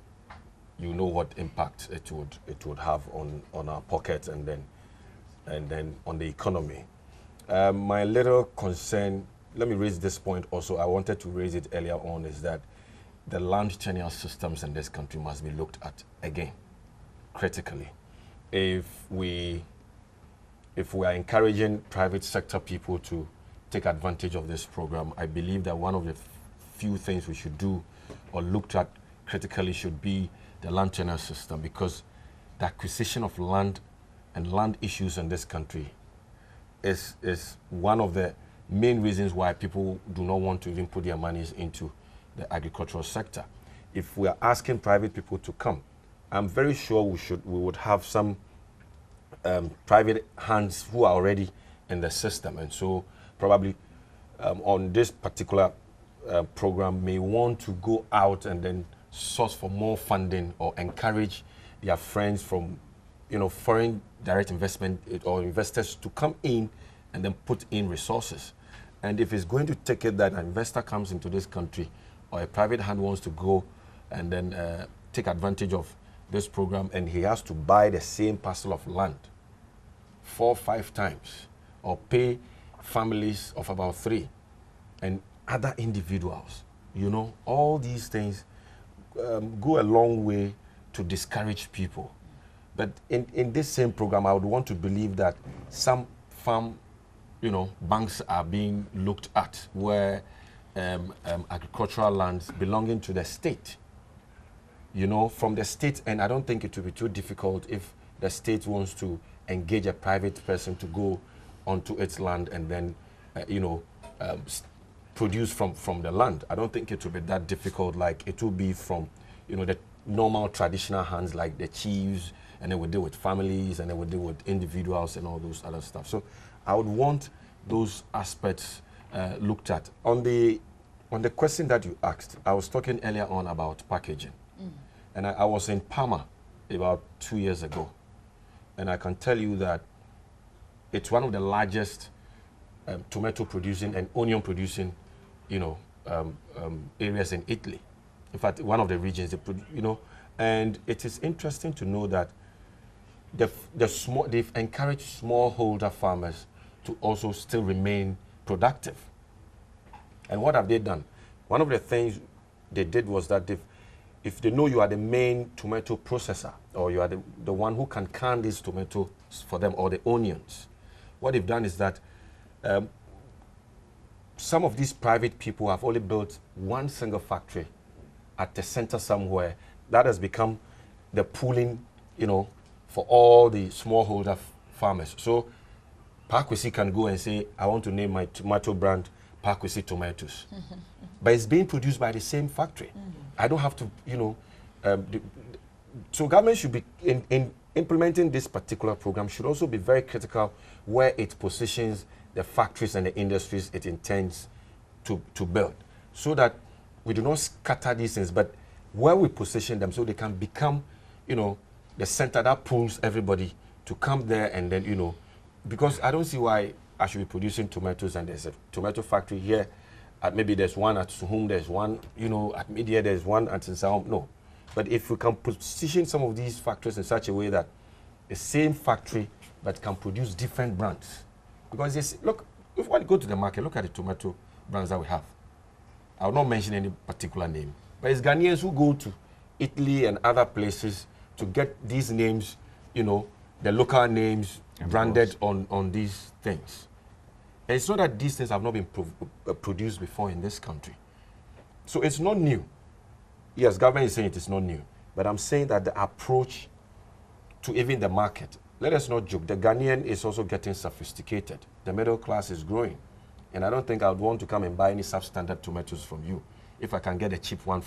you know what impact it would have on our pockets and then on the economy. My little concern, let me raise this point also, I wanted to raise it earlier on, is that the land tenure systems in this country must be looked at again, critically. If we are encouraging private sector people to take advantage of this program, I believe that one of the few things we should do or looked at critically should be the land tenure system, because the acquisition of land and land issues in this country is one of the main reasons why people do not want to even put their monies into the agricultural sector. If we are asking private people to come, I'm very sure we would have some private hands who are already in the system, and so probably on this particular program may want to go out and then source for more funding or encourage their friends from foreign direct investment or investors to come in and then put in resources. And if it's going to take it that an investor comes into this country or a private hand wants to go and then take advantage of this program, and he has to buy the same parcel of land 4 or 5 times or pay families of about 3 and other individuals, all these things go a long way to discourage people. But in this same program, I would want to believe that some farm banks are being looked at where agricultural lands belonging to the state, from the state, and I don't think it will be too difficult if the state wants to engage a private person to go onto its land and then, produce from the land. I don't think it will be that difficult like it will be from, the normal traditional hands like the chiefs, and then we deal with families, and then we deal with individuals and all those other stuff. So I would want those aspects looked at. On the question that you asked, I was talking earlier on about packaging. And I was in Palma about 2 years ago. And I can tell you that it's one of the largest tomato producing and onion producing, areas in Italy. In fact, one of the regions, and it is interesting to know that they've encouraged smallholder farmers to also still remain productive. And what have they done? One of the things they did was that if they know you are the main tomato processor, or you are the one who can can these tomatoes for them, or the onions, what they've done is that some of these private people have only built one single factory at the center somewhere that has become the pooling, for all the smallholder farmers. So Kwasi can go and say, I want to name my tomato brand Kwasi tomatoes. But it's being produced by the same factory. I don't have to, so government should be, in implementing this particular program, should also be very critical where it positions the factories and the industries it intends to build, so that we do not scatter these things, but where we position them so they can become, the center that pulls everybody to come there, and then, because I don't see why I should be producing tomatoes and there's a tomato factory here, maybe there's one at Suhum, there's one, at Media, there's one at Nsahom. No. But if we can position some of these factories in such a way that the same factory but can produce different brands. Because look, if we go to the market, look at the tomato brands that we have. I will not mention any particular name, but it's Ghanaians who go to Italy and other places to get these names, the local names branded on these things. And it's not that these things have not been produced before in this country. So it's not new. Yes, government is saying it is not new, but I'm saying that the approach to even the market, let us not joke, the Ghanaian is also getting sophisticated. The middle class is growing. And I don't think I would want to come and buy any substandard tomatoes from you if I can get a cheap one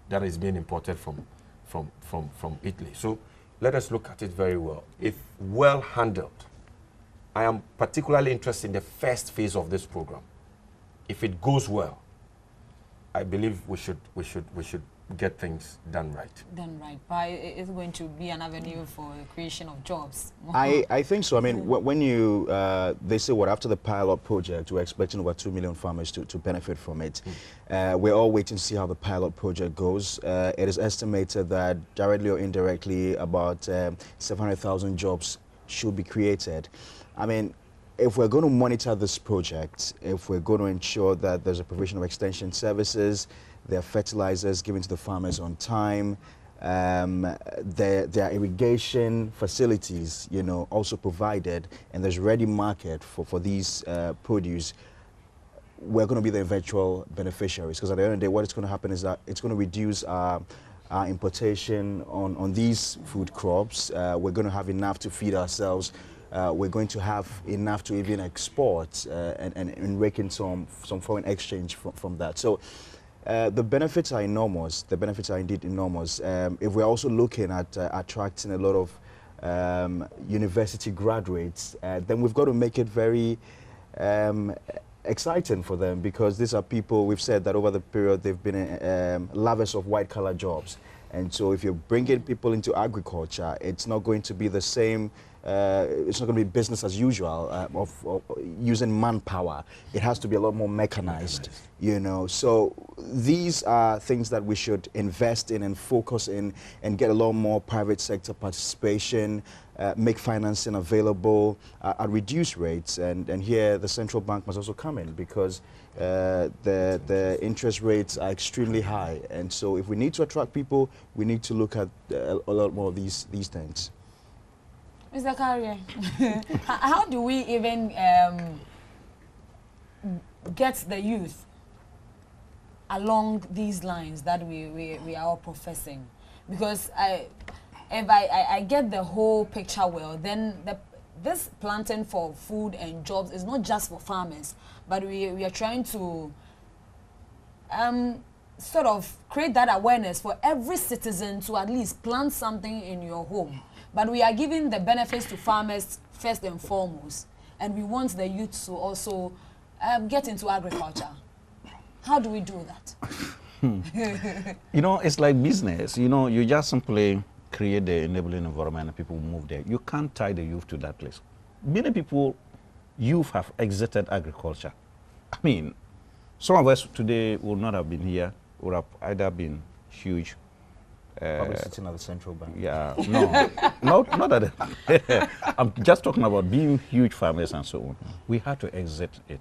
that is being imported from Italy. So let us look at it very well. If well handled, I am particularly interested in the first phase of this program. If it goes well, I believe we should get things done right. But it's going to be an avenue for the creation of jobs. I think so. I mean, when you, they say what, after the pilot project, we're expecting over 2 million farmers to benefit from it. We're all waiting to see how the pilot project goes. It is estimated that directly or indirectly about 700,000 jobs should be created. I mean, if we're going to monitor this project, if we're going to ensure that there's a provision of extension services, there are fertilizers given to the farmers on time, there are irrigation facilities, you know, also provided, and there's ready market for these produce, we're going to be the eventual beneficiaries. Because at the end of the day, what is going to happen is that it's going to reduce our importation on these food crops. We're going to have enough to feed ourselves. We're going to have enough to even export and rake in some foreign exchange from that. So the benefits are enormous. The benefits are indeed enormous. If we're also looking at attracting a lot of university graduates, then we've got to make it very exciting for them, because these are people, we've said that over the period they've been lavish of white-collar jobs. And so if you're bringing people into agriculture, it's not going to be the same, it's not going to be business as usual of using manpower. It has to be a lot more mechanized, you know. So these are things that we should invest in and focus in and get a lot more private sector participation, make financing available at reduced rates. And here the central bank must also come in, because the interest rates are extremely high. And so if we need to attract people, we need to look at a lot more of these things. Mr. Kareweh, how do we even get the youth along these lines that we are all professing? Because if I get the whole picture well, then this planting for food and jobs is not just for farmers, but we are trying to sort of create that awareness for every citizen to at least plant something in your home. But we are giving the benefits to farmers first and foremost, and we want the youth to also get into agriculture. How do we do that? You know, it's like business. You know, you just simply create the enabling environment and people move there. You can't tie the youth to that place. Many people, youth have exited agriculture. I mean, some of us today would not have been here, would have either been huge. Probably sitting at the central bank. Yeah, no, not at the, I'm just talking about being huge farmers and so on. We had to exit it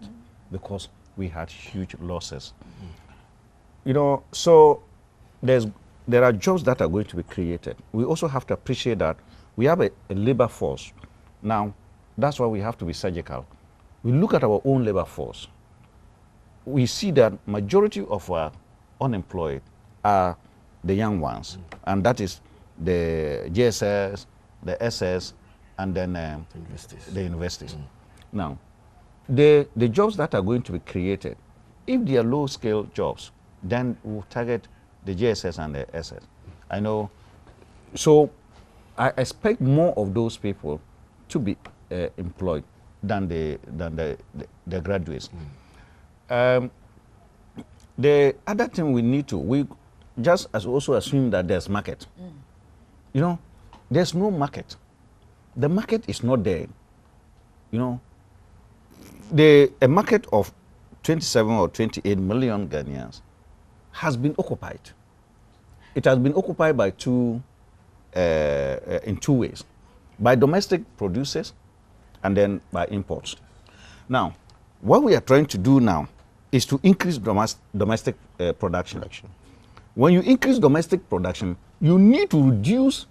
because we had huge losses. You know, so there are jobs that are going to be created. We also have to appreciate that we have a labor force. Now, that's why we have to be surgical. We look at our own labor force. We see that majority of our unemployed are the young ones, and that is the GSS, the SS, and then the universities. Now, the jobs that are going to be created, if they are low-scale jobs, then we'll target the GSS and the SS. I know, so I expect more of those people to be employed than the graduates. The other thing we need to, we just as also assume that there's market. You know, there's no market. The market is not there. You know, a market of 27 or 28 million Ghanaians has been occupied. It has been occupied by in two ways, by domestic producers and then by imports. Now, what we are trying to do now is to increase domestic production. When you increase domestic production, you need to reduce,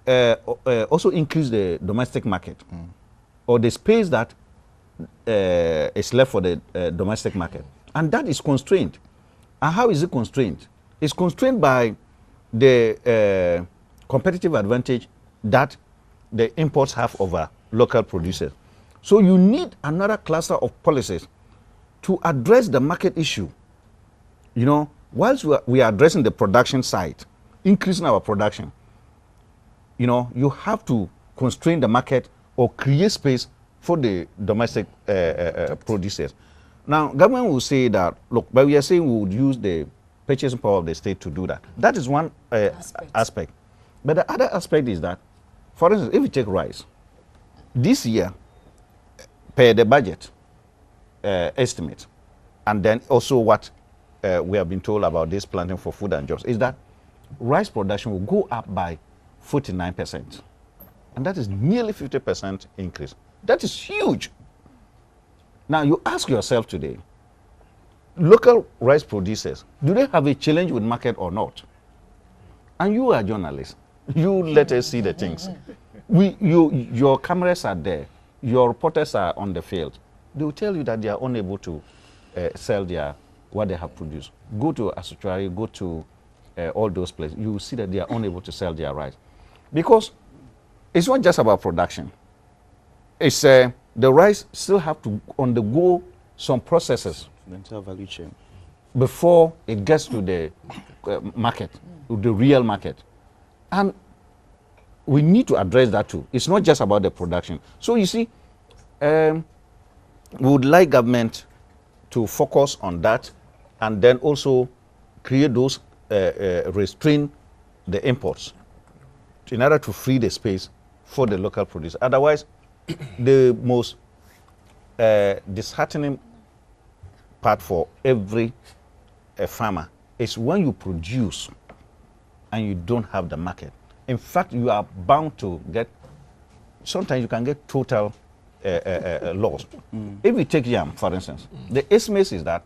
also increase the domestic market, or the space that is left for the domestic market. And that is constrained. And how is it constrained? It's constrained by the competitive advantage that the imports have over local producers. So you need another cluster of policies to address the market issue. You know, whilst we are addressing the production side, increasing our production, you know, you have to constrain the market or create space for the domestic producers. Now, government will say that, look, but we are saying we would use the purchasing power of the state to do that. That is one aspect. But the other aspect is that, for instance, if you take rice, this year, per the budget estimate, and then also what we have been told about this planting for food and jobs, is that rice production will go up by 49%. And that is nearly 50% increase. That is huge. Now you ask yourself today, local rice producers, do they have a challenge with market or not? And you are journalists. You let us see the things. Your cameras are there. Your reporters are on the field. They will tell you that they are unable to sell what they have produced. Go to Asare, go to all those places. You will see that they are unable to sell their rice. Because it's not just about production. It's the rice still have to undergo some processes. The entire value chain. Before it gets to the market, to the real market. And we need to address that too. It's not just about the production. So you see, we would like government to focus on that and then also create those, restrain the imports in order to free the space for the local produce. Otherwise, the most disheartening part for every farmer is when you produce and you don't have the market. In fact, you are bound to get, sometimes you can get total loss. If you take yam, for instance, the estimate is that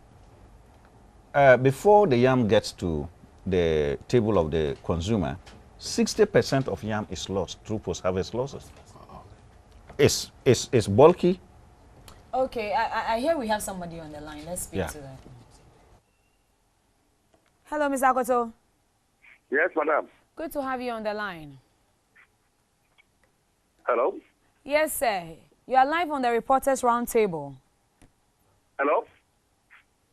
before the yam gets to the table of the consumer, 60% of yam is lost through post-harvest losses. It's bulky. Okay, I hear we have somebody on the line. Let's speak to them. Hello, Mr. Akoto. Yes, madam. Good to have you on the line. Hello? Yes, sir. You are live on the Reporters Roundtable. Hello?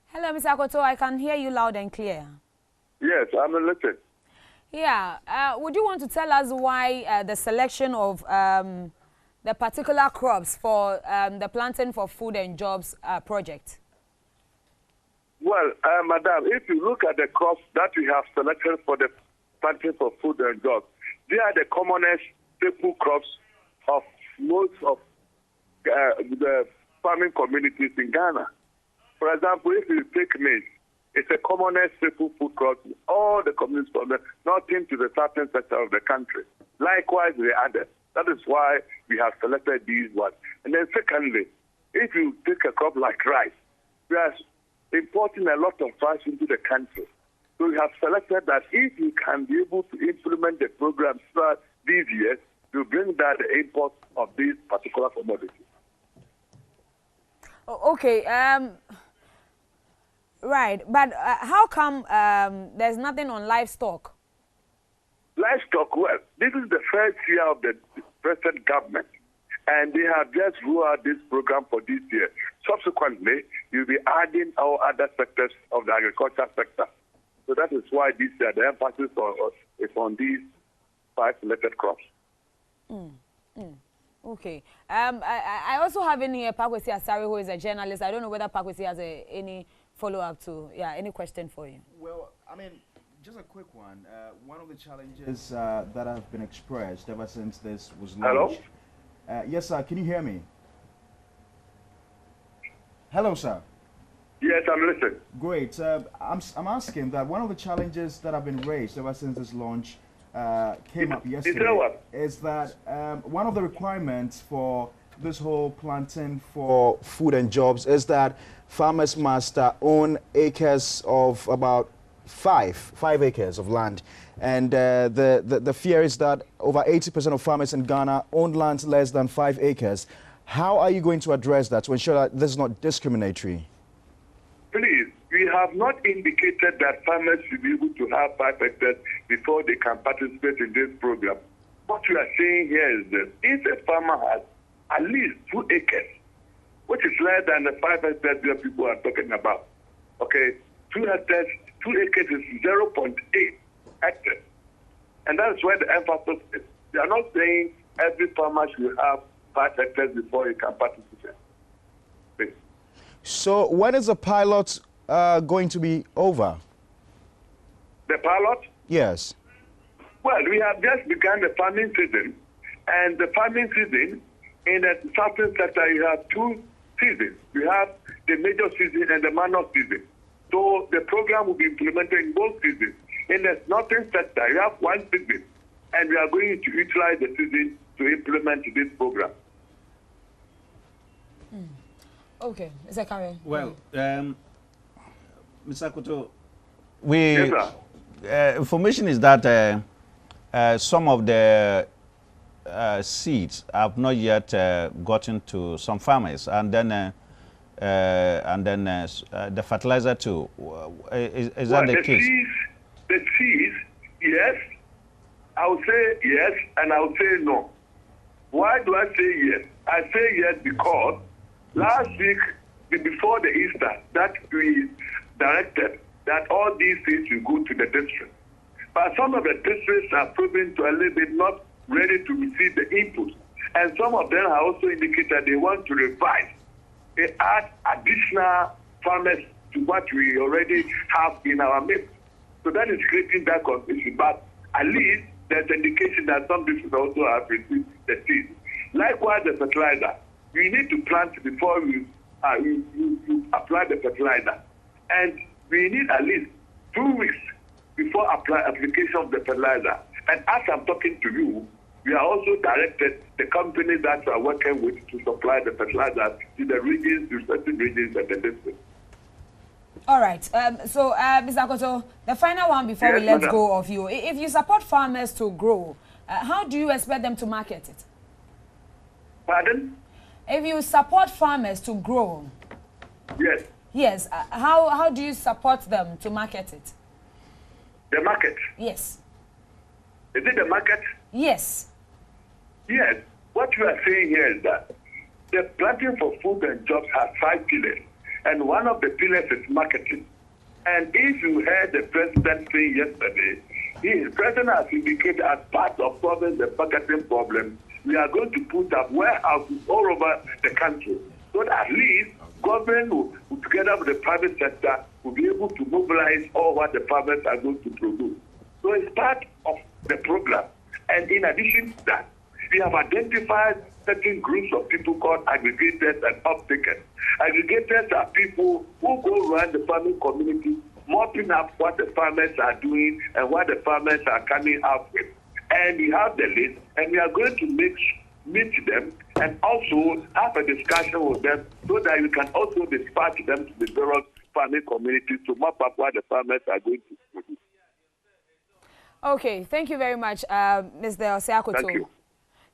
Hello, Mr. Akoto. I can hear you loud and clear. Yes, I'm listening. Yeah. Would you want to tell us why the selection of the particular crops for the Planting for Food and Jobs project? Well, madam, if you look at the crops that we have selected for the Planting for Food and Jobs, they are the commonest staple crops of most of the farming communities in Ghana. For example, if you take maize, it's the commonest staple food crop in all the communities from the northern to the southern sector of the country. Likewise, the others. That is why we have selected these ones. And then secondly, if you take a crop like rice, we are importing a lot of rice into the country. So we have selected that if you can be able to implement the programs throughout these years, to bring down the import of these particular commodities. Okay, right, but how come there's nothing on livestock? Livestock, well, this is the first year of the present government, and they have just rolled out this program for this year. Subsequently, you'll be adding our other sectors of the agriculture sector. So that is why this year the emphasis is on these 5 selected crops. Okay. I also have in here Kwasi Asare, who is a journalist. I don't know whether Kwasi has any follow-up to, any question for you. Well, I mean, just a quick one. One of the challenges that have been expressed ever since this was launched. Hello? Yes, sir. Can you hear me? Hello, sir. Yes, I'm listening. Great. I'm asking that one of the challenges that have been raised ever since this launch came up yesterday is that one of the requirements for this whole planting for food and jobs is that farmers must own acres of about 5 acres of land. And the fear is that over 80% of farmers in Ghana own lands less than 5 acres. How are you going to address that to ensure that this is not discriminatory? Please, we have not indicated that farmers should be able to have 5 hectares before they can participate in this program. What we are saying here is that if a farmer has at least 2 acres, which is less than the 5 hectares that people are talking about, okay, 2 hectares, 2 acres is 0.8 hectares. And that's where the emphasis is. They are not saying every farmer should have 5 hectares before he can participate. Please. So when is the pilot going to be over? The pilot? Yes. Well, we have just begun the farming season, and the farming season in the southern sector, you have two seasons. You have the major season and the minor season. So the program will be implemented in both seasons. In the northern sector, you have one season, and we are going to utilize the season to implement this program. Okay, Mr. Kareweh. Well, Mr. Koto, Yes, information is that some of the seeds have not yet gotten to some farmers, and then the fertilizer too. Is that the case? The seeds, yes. I will say yes, and I will say no. Why do I say yes? I say yes because last week, before the Easter, that we directed that all these seeds will go to the district. But some of the districts are proving to a little bit not ready to receive the input. And some of them have also indicated they want to revise. They add additional farmers to what we already have in our midst. So that is creating that confusion. But at least there's indication that some districts also have received the seeds. Likewise, the fertilizer. We need to plant before you apply the fertilizer. And we need at least 2 weeks before application of the fertilizer. And as I'm talking to you, we are also directed the companies that we are working with to supply the fertilizer to the regions, to certain regions and the district. All right. So, Mr. Koto, the final one before we let go of you. If you support farmers to grow, how do you expect them to market it? Pardon? If you support farmers to grow, yes. Yes. How do you support them to market it? The market? Yes. Is it the market? Yes. Yes. What you are saying here is that the planting for food and jobs has 5 pillars, and one of the pillars is marketing. And if you heard the president say yesterday, the president has indicated as part of solving the marketing problem, we are going to put up warehouses all over the country, so that at least government will, together with the private sector, will be able to mobilize all what the farmers are going to produce. So it's part of the program. And in addition to that, we have identified certain groups of people called aggregators and off-takers. Aggregators are people who go around the farming community, mopping up what the farmers are doing and what the farmers are coming up with. And we have the list, and we are going to meet them and also have a discussion with them so that we can also dispatch them to the various farming communities to mop up what the farmers are going to produce. Okay, thank you very much, Mr. Osiakoto.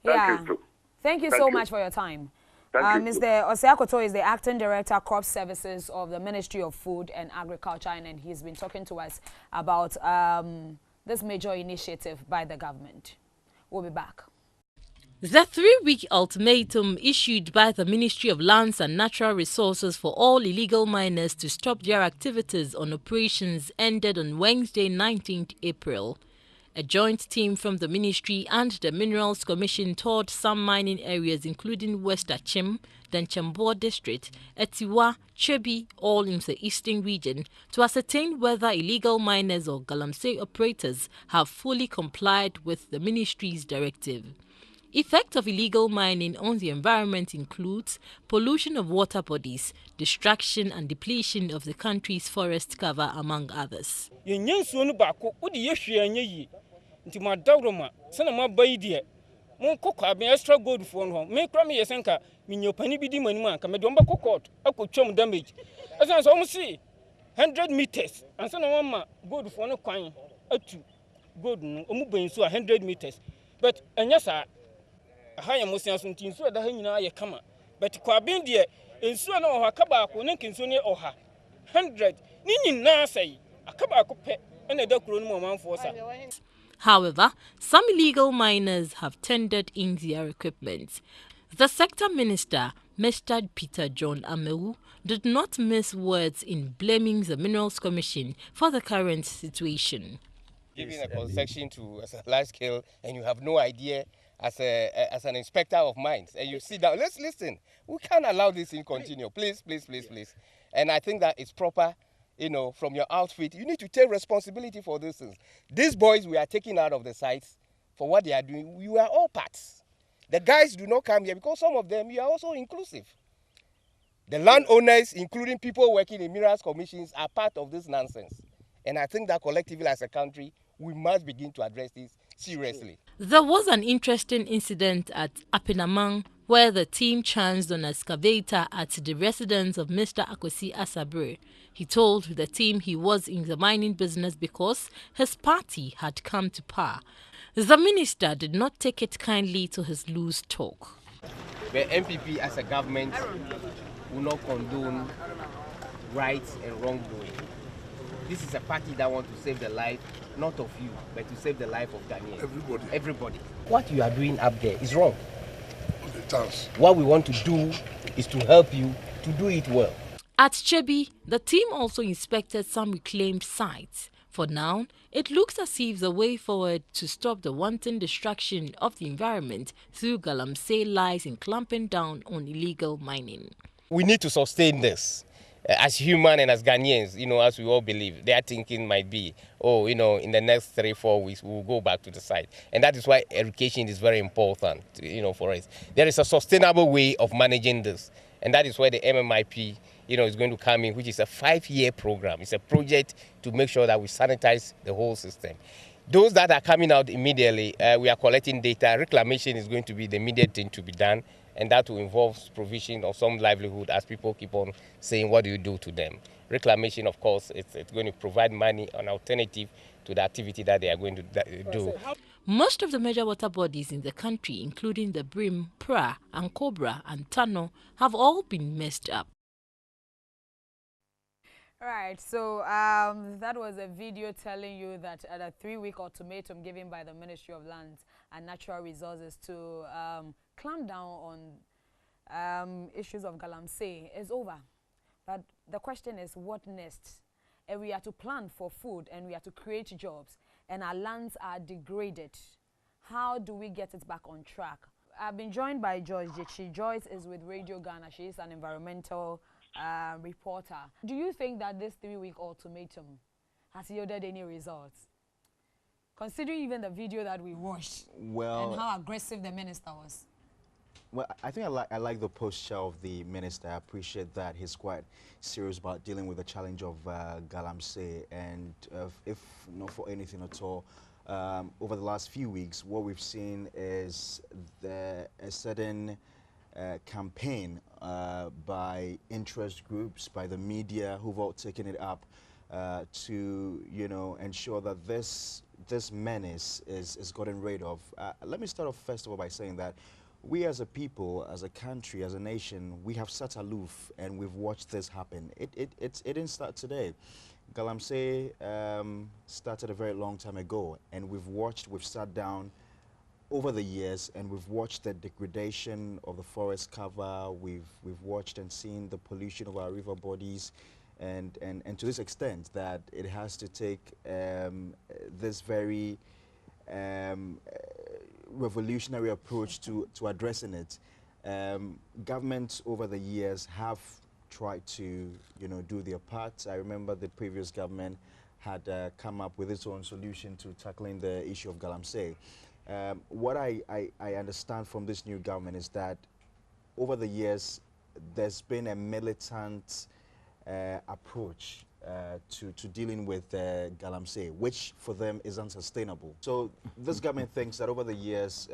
Thank you. Thank you so much for your time. Mr. Osiakoto is the Acting Director, Crop Services of the Ministry of Food and Agriculture, and he's been talking to us about this major initiative by the government. We'll be back. The 3-week ultimatum issued by the Ministry of Lands and Natural Resources for all illegal miners to stop their activities on operations ended on Wednesday, 19th April. A joint team from the Ministry and the Minerals Commission toured some mining areas including West Achim, Danchambor District, Etiwa, Chebi, all in the eastern region, to ascertain whether illegal miners or galamsey operators have fully complied with the Ministry's directive. Effect of illegal mining on the environment includes pollution of water bodies, destruction and depletion of the country's forest cover, among others. Mon coca be extra good for home. Make me a senka, minyo penny be demon, come a dumber cocotte, a could chum damage. As I almost see 100 meters, and some of good for no coin, a 2 good, moving so 100 meters. But, and yes, I hire Mosias and Tin so that I come. But Quabin dear, and so no her cabacco, Ninkin Sonia or her 100, Ninin na say, a cabacco pet, and a duck room one for us. However, some illegal miners have tendered in their equipment. The sector minister, Mr. Peter John Amewu, did not miss words in blaming the Minerals Commission for the current situation. Giving a concession to a large scale and you have no idea as an inspector of mines and you sit down, let's listen. We can't allow this in continue. Please, please, please, please. And I think that it's proper you know, from your outfit, you need to take responsibility for these things. These boys we are taking out of the sites for what they are doing, we are all parts. The guys do not come here because some of them, you are also inclusive. The landowners, including people working in minerals commissions, are part of this nonsense. And I think that collectively as a country, we must begin to address this seriously. There was an interesting incident at Apinamang where the team chanced on an excavator at the residence of Mr. Akwasi Asare. He told the team he was in the mining business because his party had come to power. The minister did not take it kindly to his loose talk. The MPP as a government will not condone right and wrongdoing. This is a party that wants to save the life, not of you, but to save the life of Ghanaians. Everybody. Everybody. What you are doing up there is wrong. The chance. What we want to do is to help you to do it well. At Chebi, the team also inspected some reclaimed sites. For now, it looks as if the way forward to stop the wanton destruction of the environment through galamsey lies in clamping down on illegal mining. We need to sustain this. As human and as Ghanaians, you know, as we all believe, their thinking might be, oh, you know, in the next 3-4 weeks, we'll go back to the site. And that is why education is very important, you know, for us. There is a sustainable way of managing this. And that is where the MMIP, you know, is going to come in, which is a 5-year program. It's a project to make sure that we sanitize the whole system. Those that are coming out immediately, we are collecting data. Reclamation is going to be the immediate thing to be done. And that will involve provision of some livelihood as people keep on saying, what do you do to them? Reclamation, of course, it's going to provide money, an alternative to the activity that they are going to do. Most of the major water bodies in the country, including the Brim, Pra, and Cobra, and Tano, have all been messed up. Right, so that was a video telling you that at a 3-week ultimatum given by the Ministry of Lands and Natural Resources to clamp down on issues of galamsey is over. But the question is, what next? And we are to plan for food and we are to create jobs, and our lands are degraded. How do we get it back on track? I've been joined by Joyce Jichi. Joyce is with Radio Ghana. She is an environmental reporter. Do you think that this 3-week ultimatum has yielded any results? Considering even the video that we watched, and how aggressive the minister was. Well, I think I like the posture of the minister. I appreciate that he's quite serious about dealing with the challenge of galamsey, and if not for anything at all, over the last few weeks, what we've seen is a certain campaign by interest groups, by the media, who've all taken it up to, you know, ensure that this menace is gotten rid of. Let me start off first of all by saying that we as a people, as a country, as a nation, we have sat aloof and we've watched this happen. It didn't start today. Galamsey started a very long time ago, and we've sat down over the years and we've watched the degradation of the forest cover. We've watched and seen the pollution of our river bodies, and to this extent that it has to take this very revolutionary approach to addressing it. Governments over the years have tried to, you know, do their part. I remember the previous government had come up with its own solution to tackling the issue of galamsey. What I understand from this new government is that over the years there's been a militant approach to dealing with galamsey, which for them is unsustainable. So this government thinks that over the years,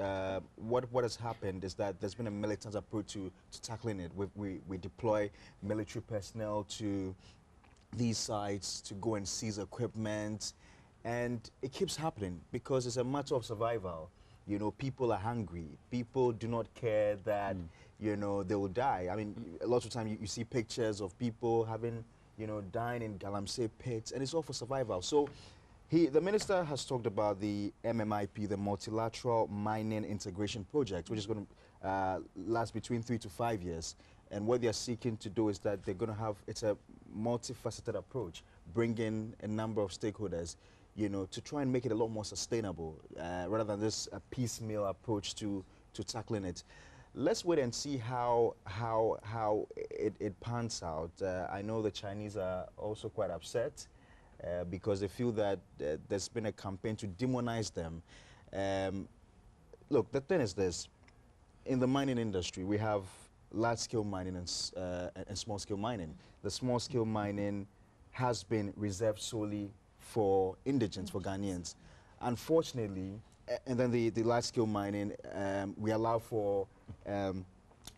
what has happened is that there's been a militant approach to tackling it. We deploy military personnel to these sites to go and seize equipment, and it keeps happening because it's a matter of survival. You know, people are hungry. People do not care that, you know, they will die. I mean, a lot of time you see pictures of people having, you know, dying in galamsey pits, and it's all for survival. So the minister has talked about the MMIP, the Multilateral Mining Integration Project, which is going to last between 3 to 5 years. And what they're seeking to do is that they're going to have, it's a multifaceted approach, bring in a number of stakeholders, you know, to try and make it a lot more sustainable, rather than this piecemeal approach to tackling it. let's wait and see how it pans out. I know the Chinese are also quite upset because they feel that there's been a campaign to demonize them. Look, the thing is this: in the mining industry, we have large-scale mining and small-scale mining. The small-scale mining has been reserved solely for indigents, for Ghanaians. Unfortunately, and then the large-scale mining, we allow for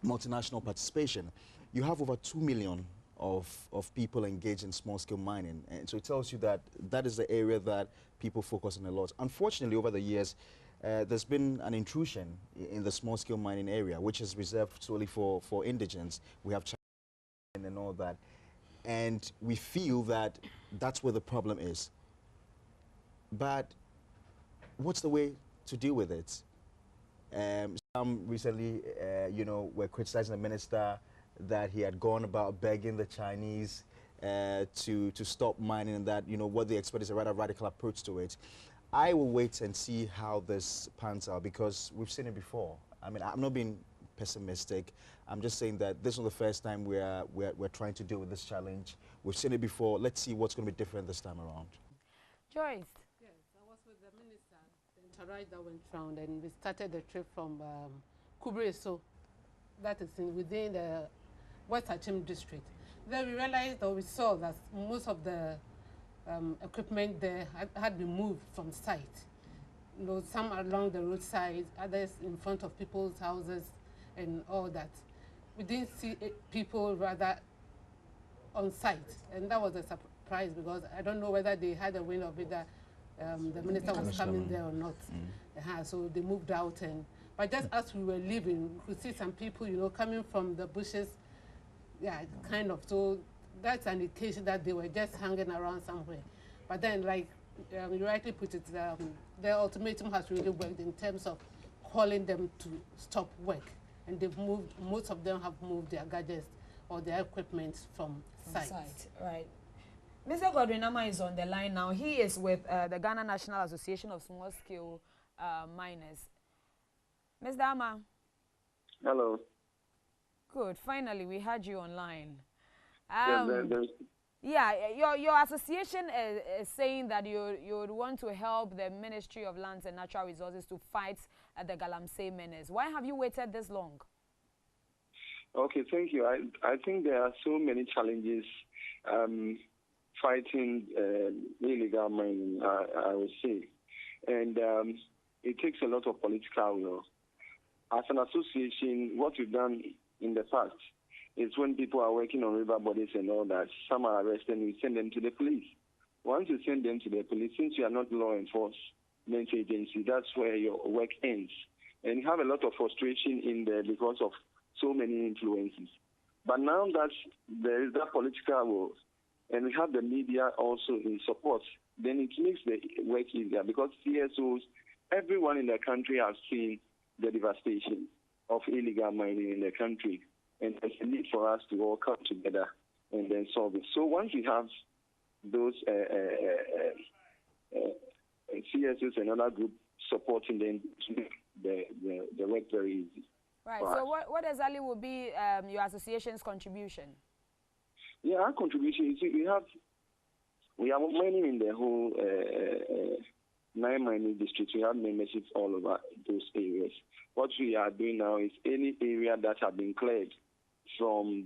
multinational participation. You have over 2 million of people engaged in small-scale mining. And so it tells you that that is the area that people focus on a lot. Unfortunately, over the years, there's been an intrusion in the small-scale mining area, which is reserved solely for indigents. We have China and all that. And we feel that that's where the problem is. But what's the way to deal with it? Some recently, you know, were criticizing the minister that he had gone about begging the Chinese to stop mining, and that, you know, what they expect is a rather radical approach to it. I will wait and see how this pans out, because we've seen it before. I mean, I'm not being pessimistic. I'm just saying that this is not the first time we're trying to deal with this challenge. We've seen it before. Let's see what's going to be different this time around. Joyce. Yes, I was with the minister, the entourage that went round, and we started the trip from Kubreso, that is within the West Achim district. Then we realized, or we saw, that most of the equipment there had been moved from site. You know, some along the roadside, others in front of people's houses and all that. We didn't see people rather on site, and that was a surprise, because I don't know whether they had a wind of it that the minister was coming there or not. So they moved out, but just as we were leaving, we could see some people, you know, coming from the bushes, kind of. So that's an indication that they were just hanging around somewhere. But then, like you rightly put it, the ultimatum has really worked in terms of calling them to stop work. And they've moved, most of them have moved their gadgets or their equipment from site. Right. Mr. Godwin Ama is on the line now. He is with the Ghana National Association of Small-Scale Miners. Mr. Ama. Hello. Good. Finally, we had you online. Yes, your association is saying that you would want to help the Ministry of Lands and Natural Resources to fight the galamsey menace. Why have you waited this long? Okay, thank you. I think there are so many challenges fighting illegal mining, I would say. And it takes a lot of political will. As an association, what we've done in the past is when people are working on river bodies and all that, some are arrested and we send them to the police. Once you send them to the police, since you are not law enforcement agency, that's where your work ends. And you have a lot of frustration in there because of so many influences. But now that there is that political will, and we have the media also in support, then it makes the work easier, because CSOs, everyone in the country has seen the devastation of illegal mining in the country. And there's a need for us to all come together and then solve it. So once we have those CSOs and other groups supporting them to make the work very easy. Right. So what exactly will be your association's contribution? Yeah, our contribution, you see, we are mining in the whole 9 mining districts. We have memberships all over those areas. What we are doing now is any area that have been cleared from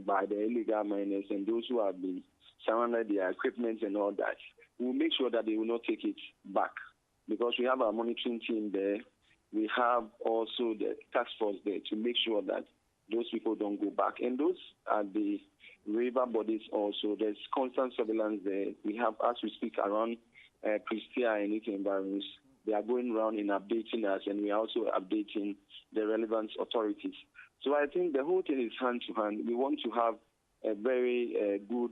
by the illegal miners and those who have been surrounded their equipment and all that, we'll make sure that they will not take it back, because we have our monitoring team there. We have also the task force there to make sure that those people don't go back. And those are the river bodies also. There's constant surveillance there. We have, as we speak, around Pristia and its environments. They are going around and updating us, and we are also updating the relevant authorities. So I think the whole thing is hand to hand. We want to have a very good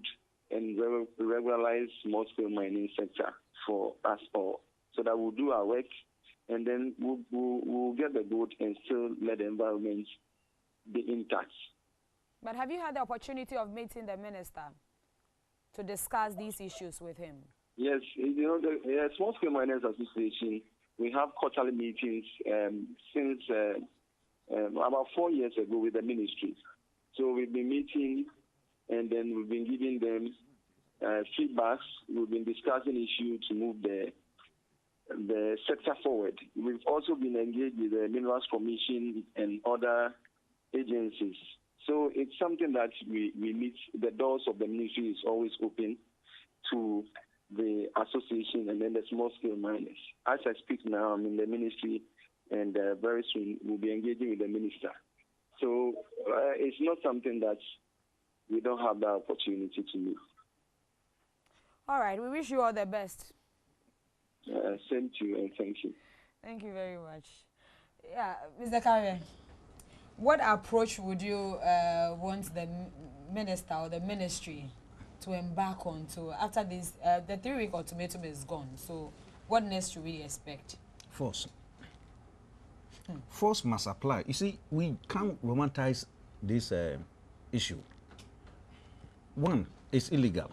and regularized small-scale mining sector for us all, so that we'll do our work, and then we'll get the good and still let the environment be intact. But have you had the opportunity of meeting the minister to discuss these issues with him? Yes, you know, the Small Scale Miners Association, we have quarterly meetings since about 4 years ago with the ministry. So we've been meeting, and then we've been giving them feedbacks. We've been discussing issues to move the sector forward. We've also been engaged with the Minerals Commission and other agencies. So it's something that we meet. The doors of the ministry is always open to the association and then the small-scale miners. As I speak now, I'm in the ministry, and very soon we'll be engaging with the minister. So it's not something that we don't have the opportunity to move. All right, we wish you all the best. Same to you, and thank you. Thank you very much. Yeah, Mr. Kareweh, what approach would you want the minister or the ministry to embark on to after this? The 3-week ultimatum is gone. So, what next should we expect? Force. Force must apply. You see, we can't romanticize this issue. One, it's illegal.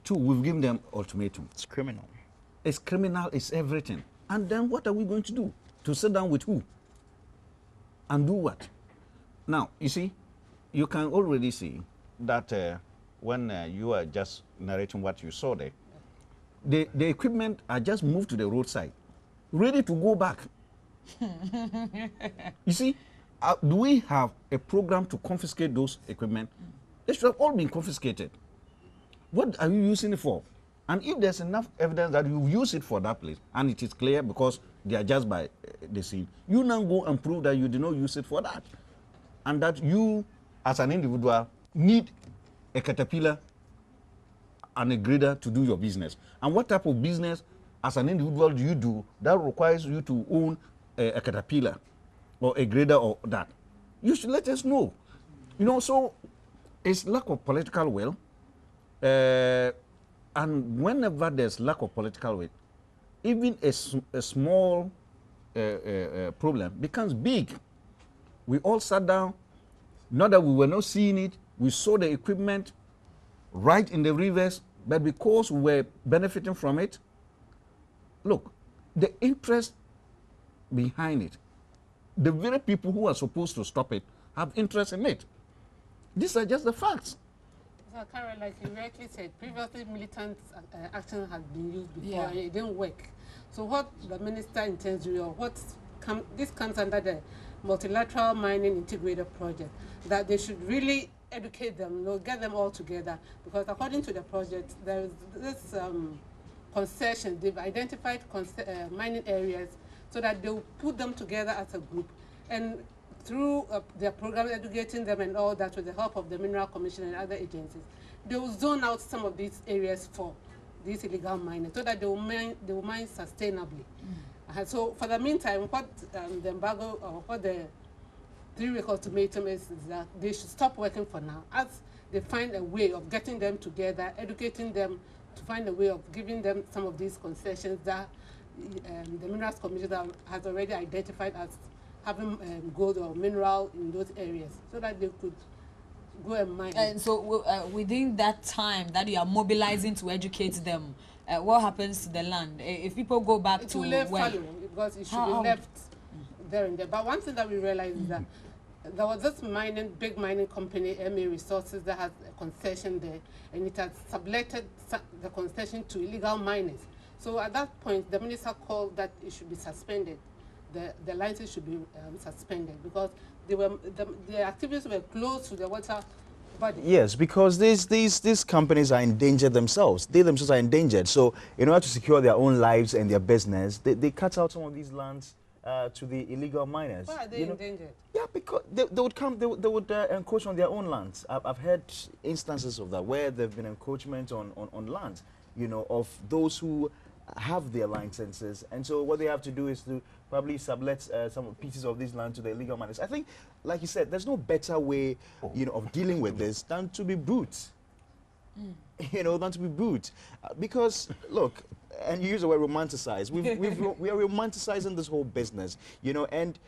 Two, we've given them ultimatum. It's criminal. It's criminal, it's everything. And then what are we going to do? To sit down with who? And do what? Now, you see, you can already see that when you are just narrating what you saw there, the equipment are just moved to the roadside, ready to go back. You see, do we have a program to confiscate those equipment? They should have all been confiscated. What are you using it for? And if there's enough evidence that you use it for that place, and it is clear because they are just by the scene, you now go and prove that you did not use it for that. And that you, as an individual, need a caterpillar and a grader to do your business. And what type of business, as an individual, do you do that requires you to own a caterpillar or a grader or that? You should let us know. You know, so it's lack of political will. And whenever there's lack of political will, even a small problem becomes big. We all sat down, not that we were not seeing it, we saw the equipment right in the rivers, but because we were benefiting from it, look, the interest behind it, the very people who are supposed to stop it have interest in it. These are just the facts. So, Kareweh, like you rightly said, previously militant action had been used before and it didn't work. So what the minister intends to do, or this comes under the multilateral mining integrated project, that they should really educate them, you know, get them all together, because according to the project, there is this concession. They've identified mining areas so that they'll put them together as a group, and through their program, educating them and all that, with the help of the Mineral Commission and other agencies, they will zone out some of these areas for these illegal miners so that they will mine sustainably. So for the meantime, what the embargo or what the 3-week ultimatum is that they should stop working for now, as they find a way of getting them together, educating them to find a way of giving them some of these concessions that the Minerals Commission has already identified as having gold or mineral in those areas, so that they could go and mine. And so within that time that you are mobilizing to educate them, what happens to the land? If people go back to where? Because it should be left there and there. But one thing that we realized is that there was this big mining company, MA Resources, that has a concession there, and it has subletted the concession to illegal miners. So at that point, the minister called that it should be suspended. The license should be suspended because the activities were close to the water body. Yes, because these companies are endangered themselves. They themselves are endangered. So in order to secure their own lives and their business, they cut out some of these lands to the illegal miners. Why are they endangered? Yeah, because they would come, they would encroach on their own lands. I've heard instances of that where there have been encroachment on lands, you know, of those who have their licenses, and so what they have to do is to probably sublet some pieces of this land to the illegal miners. I think, like you said, there's no better way, you know, of dealing with this than to be brute. You know, than to be brute, because look, and you use the word romanticize. We are romanticizing this whole business, you know, and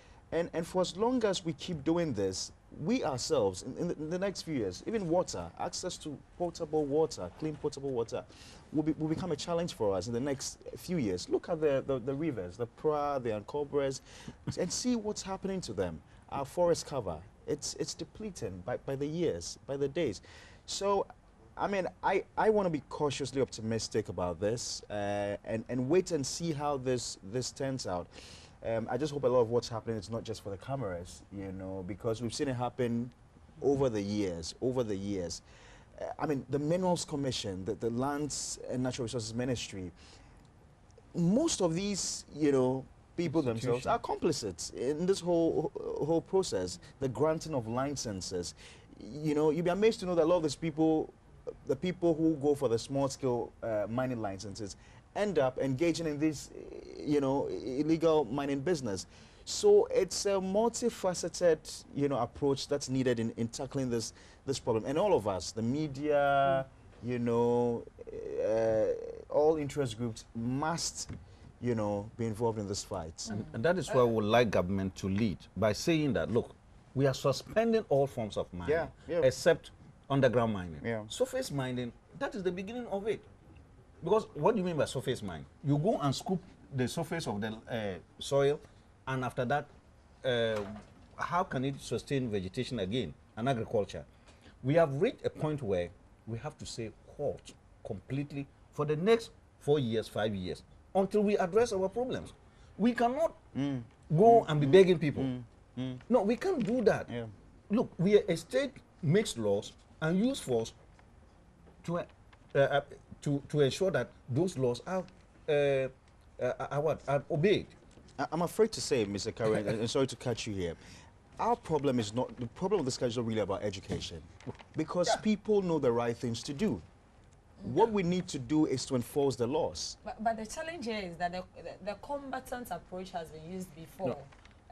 for as long as we keep doing this, we ourselves, in the next few years, even water, access to potable water, clean potable water, will become a challenge for us in the next few years. Look at the rivers, the Pra, the Ankobres, and see what's happening to them. Our forest cover, it's depleting by the years, by the days. So, I mean, I want to be cautiously optimistic about this and wait and see how this turns out. I just hope a lot of what's happening is not just for the cameras, you know, because we've seen it happen over the years. I mean, the Minerals Commission, the Lands and Natural Resources Ministry, most of these, you know, people themselves are complicit in this whole process, the granting of licenses. You know, you'd be amazed to know that a lot of these people, the people who go for the small-scale mining licenses, end up engaging in this, you know, illegal mining business. So it's a multifaceted, you know, approach that's needed in tackling this problem. And all of us, the media, you know, all interest groups must, you know, be involved in this fight. And that is why we would like government to lead by saying that, look, we are suspending all forms of mining, except underground mining. Surface mining, that is the beginning of it. Because what do you mean by surface mine? You go and scoop the surface of the soil, and after that, how can it sustain vegetation again and agriculture? We have reached a point where we have to say halt completely for the next 4 years, 5 years, until we address our problems. We cannot go and be begging people. No, we can't do that. Look, a state makes laws and use force to ensure that those laws are obeyed. I'm afraid to say, Mr. Kareweh, and sorry to catch you here, our problem is not, the problem of this country is not really about education, because people know the right things to do. What we need to do is to enforce the laws. But the challenge here is that the combatant approach has been used before,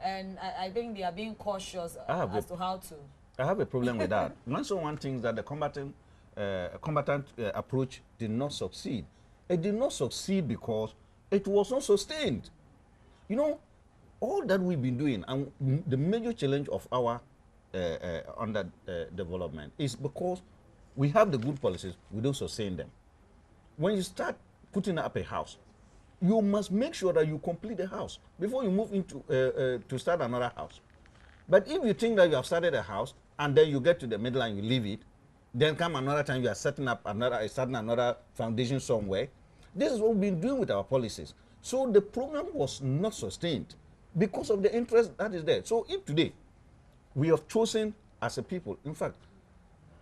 and I think they are being cautious as to how to. I have a problem with that. When someone thinks that the combatant approach did not succeed, it did not succeed because it was not sustained. You know, all that we've been doing, and the major challenge of our development is because we have the good policies, we don't sustain them. When you start putting up a house, you must make sure that you complete the house before you move into to start another house. But if you think that you have started a house and then you get to the middle and you leave it, then come another time you are starting another foundation somewhere. This is what we've been doing with our policies. So the program was not sustained because of the interest that is there. So if today we have chosen as a people, in fact,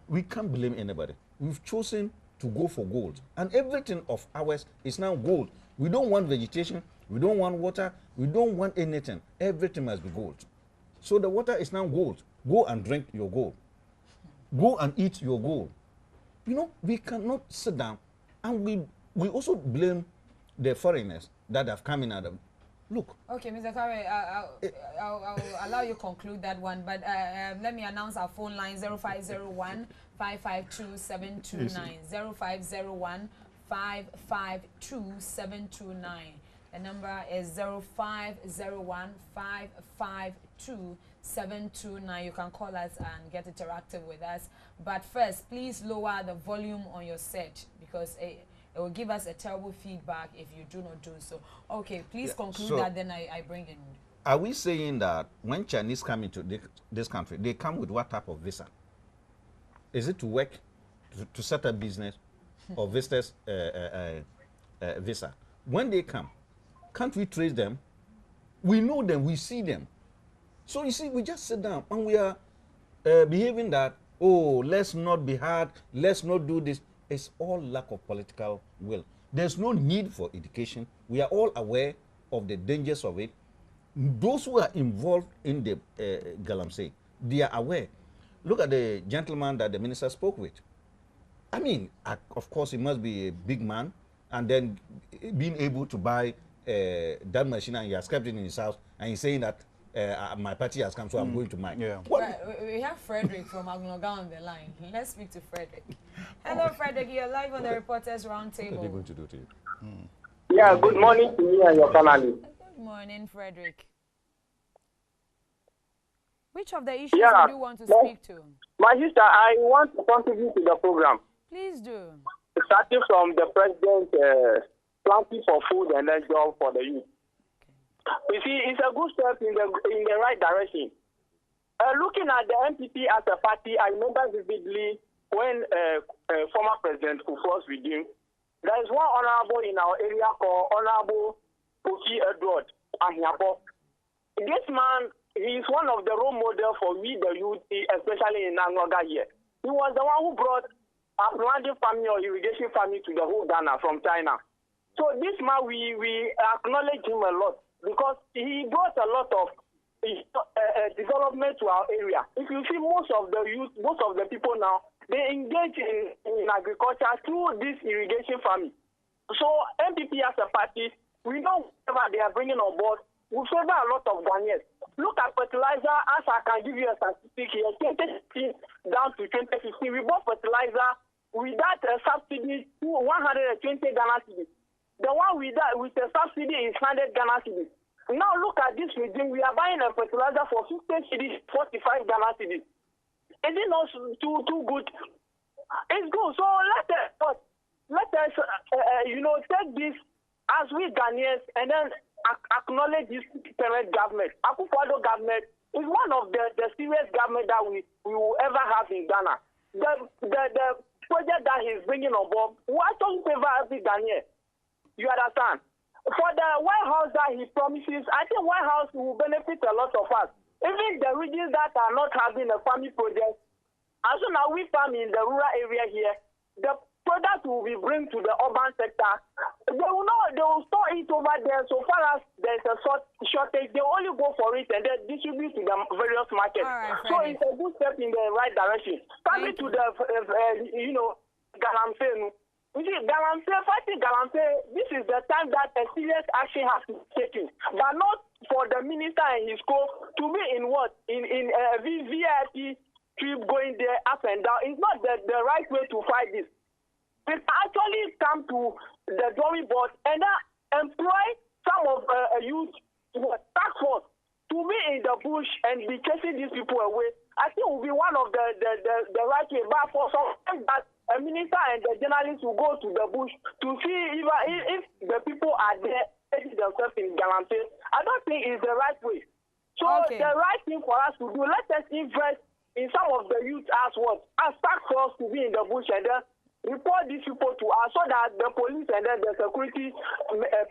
we can't blame anybody. We've chosen to go for gold, and everything of ours is now gold. We don't want vegetation, we don't want water, we don't want anything. Everything must be gold. So the water is now gold. Go and drink your gold. Go and eat your gold. You know, we cannot sit down, and we also blame the foreigners that have come in at them. Look. Okay, Mr. Kareweh, I'll allow you to conclude that one, but let me announce our phone line: 0501 552 729, 0501 552 729. The number is 0501 552 729. You can call us and get interactive with us. But first, please lower the volume on your set, because it will give us a terrible feedback if you do not do so. Okay, please conclude so that, then I bring in. Are we saying that when Chinese come into this country, they come with what type of visa? Is it to work, to set up business, or visitors visa? When they come, can't we trace them? We know them, we see them. So you see, we just sit down and we are behaving that, oh, let's not be hard, let's not do this. It's all lack of political will. There's no need for education. We are all aware of the dangers of it. Those who are involved in the galamsey, they are aware. Look at the gentleman that the minister spoke with. I mean, of course, he must be a big man, and then being able to buy that machine, and he has kept it in his house, and he's saying that my party has come, so I'm going to mine. Yeah. We have Frederick from Agnoga on the line. Let's speak to Frederick. Hello, Frederick. You're live on the Reporters Roundtable. What are they going to do to you? Yeah, good morning to you and your family. Good morning, Frederick. Which of the issues would you want to speak to? My sister, I want to contribute to the program. Please do. Starting from the president, planting for food and then job for the youth. You see, it's a good step in the right direction. Looking at the NPP as a party, I remember vividly when former President Akufo was redeemed. There is one honorable in our area called Honorable Akufo Addo. This man, he is one of the role models for we the youth, especially in Nyonator here. He was the one who brought planting farming or irrigation farming to the whole Ghana from China. So this man, we acknowledge him a lot because he brought a lot of development to our area. If you see most of the youth, most of the people now, they engage in agriculture through this irrigation farming. So NPP as a party, we know whatever they are bringing on board, we favor a lot of Ghanaians. Look at fertilizer, as I can give you a statistic here, 2016 down to 2015, we bought fertilizer without a subsidy to 120 Ghana cedis. The one with a subsidy is 100 Ghana cedis. Now look at this regime. We are buying a fertilizer for 50 cedis, 45 Ghana cedis. Is it not too good? It's good. So let us take this as we Ghanaians and then acknowledge this parent government. Akufo Addo government is one of the serious government that we will ever have in Ghana. The project that he's bringing on board, why don't favor every Ghanaian? You understand? For the White House that he promises, I think White House will benefit a lot of us. Even the regions that are not having a farming project, as soon as we farm in the rural area here, the product will be bring to the urban sector. They will store it over there. So far as there's a shortage, they only go for it and then distribute to the various markets. Right, so it's a good step in the right direction. Coming to the galamsey. You see, fighting galamsey, this is the time that a serious action has to be taken. But not for the minister and his co to be in what? In a VIP trip going there up and down. It's not the right way to fight this. We actually come to the drawing board and employ some of youth task force to be in the bush and be chasing these people away. I think it will be one of the right way. But for some time that a minister and the journalists will go to the bush to see if the people are there themselves in galamsey, I don't think it's the right way. So the right thing for us to do, let us invest in some of the youth as task force to be in the bush and then report these people to us so that the police and then the security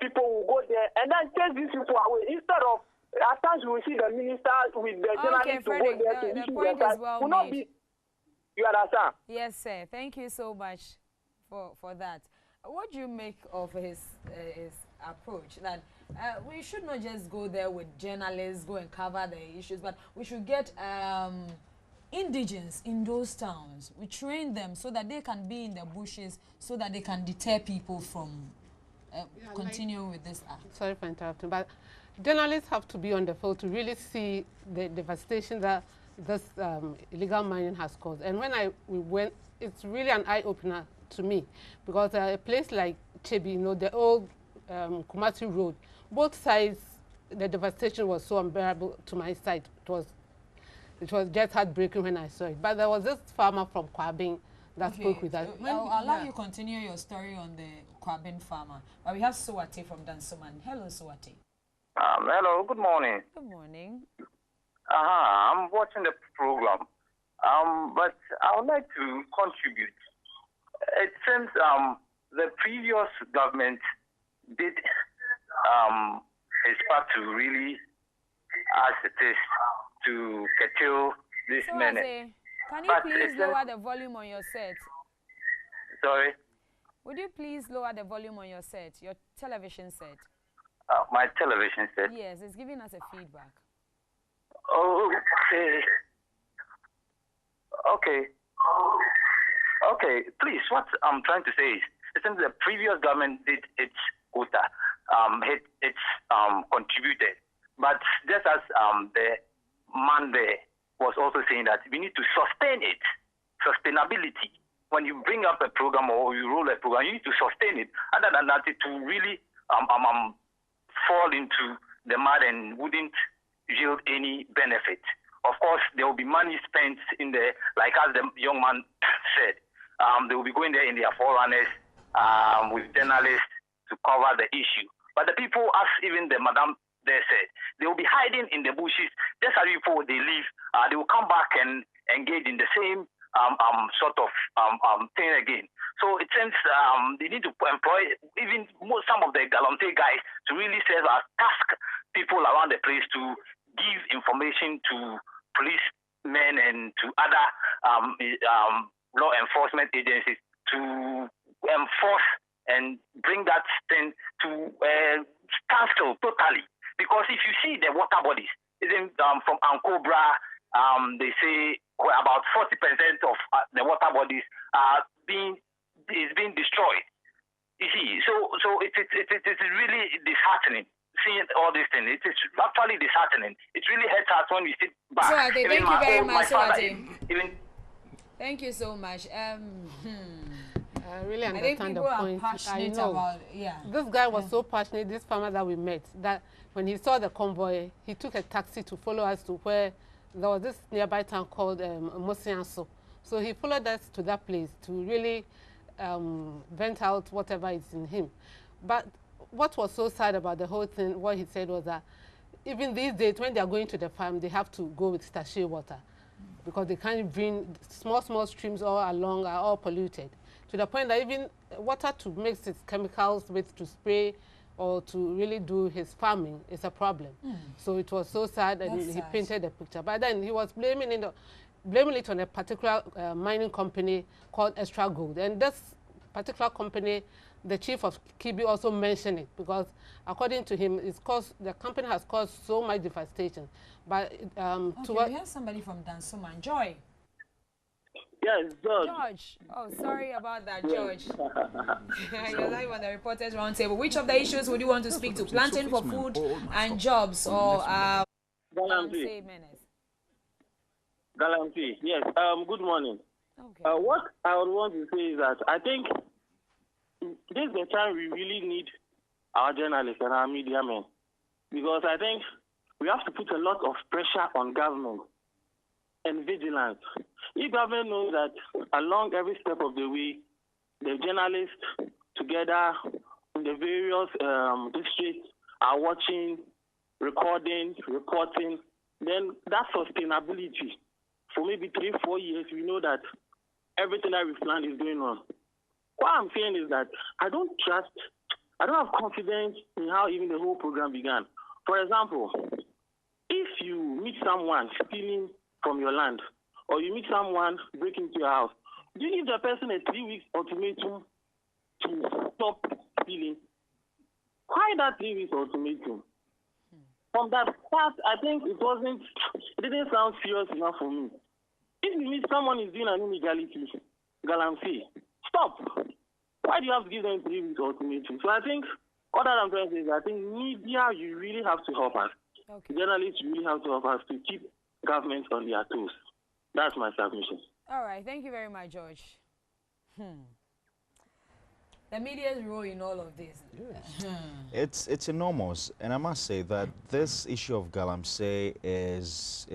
people will go there and then chase these people away instead of at times we will see the minister with the journalists to go there to issue point is well made. You understand? Yes, sir. Thank you so much for that. What do you make of his approach? That we should not just go there with journalists, go and cover the issues, but we should get indigents in those towns. We train them so that they can be in the bushes, so that they can deter people from continuing with this act. Sorry for interrupting, but journalists have to be on the field to really see the devastation that this illegal mining has caused. And when we went, it's really an eye-opener to me because a place like Chebi, the old Kumasi Road, both sides, the devastation was so unbearable to my side. It was just heartbreaking when I saw it. But there was this farmer from Kwabin that spoke with us. I'll allow you continue your story on the Kwabin farmer. But we have Suwate from Dansoman. Hello, Suwate. Hello, good morning. Good morning. I'm watching the program, but I would like to contribute. It seems the previous government did its part to really, as it is, to curtail this menace. Can you please lower the volume on your set? Sorry? Would you please lower the volume on your set, your television set? My television set? Yes, it's giving us a feedback. Okay, please, what I'm trying to say is, since the previous government did its quota, contributed, but just as the man there was also saying that we need to sustain it, sustainability. When you bring up a program or you roll a program, you need to sustain it. Other than that, it will really fall into the mud and wouldn't yield any benefit. Of course, there will be money spent in there, like as the young man said. They will be going there in their forerunners with journalists to cover the issue. But the people, as even the madam there said, they will be hiding in the bushes just as before they leave. They will come back and engage in the same sort of thing again. So it seems they need to employ even some of the galamsey guys to really serve as task people around the place to give information to policemen and to other law enforcement agencies to enforce and bring that thing to standstill totally. Because if you see the water bodies, even from Ankobra, they say about 40% of the water bodies are being destroyed. You see, so it is really disheartening seeing all these things. It is actually disheartening. It really hurts us when we sit back. So thank you very much. Thank you so much. I really understand the point. I know. This guy was so passionate, this farmer that we met, that when he saw the convoy, he took a taxi to follow us to where there was this nearby town called Mosianso. So he followed us to that place to really vent out whatever is in him. But what was so sad about the whole thing, what he said was that even these days, when they are going to the farm, they have to go with sachet water because they can't bring small streams all along are all polluted, to the point that even water to mix its chemicals with to spray or to really do his farming is a problem. So it was so sad, and he painted the picture. But then he was blaming it on a particular mining company called Extra Gold. And this particular company, the chief of Kibi also mentioned it because, according to him, the company has caused so much devastation. But we have somebody from Dansoman. Joy. Yes, George. George. Oh, sorry about that, George. You're live on the Reporters Roundtable. Which of the issues would you want to speak to? Planting for food and jobs, or galamsey? Galamsey. Yes. Good morning. Okay. What I would want to say is that I think this is the time we really need our journalists and our media men, because I think we have to put a lot of pressure on government and vigilance. If government knows that along every step of the way, the journalists together in the various districts are watching, recording, reporting, then that sustainability for maybe 3-4 years, we know that everything that we planned is going on. What I'm saying is that I don't have confidence in how even the whole program began. For example, if you meet someone stealing from your land, or you meet someone breaking into your house, do you give the person a 3-week ultimatum to stop stealing? Why that 3 weeks ultimatum? From that part, I think it didn't sound serious enough for me. If you meet someone is doing an illegality, galamsey, stop. Why do you have to give them 3 weeks ultimatum? So I think all that I'm trying to say is I think media, you really have to help us. Okay. Journalists, you really have to help us to keep government on their toes. That's my submission. All right. Thank you very much, George. The media's role in all of this. Yes. It's enormous, and I must say that this issue of galamsey is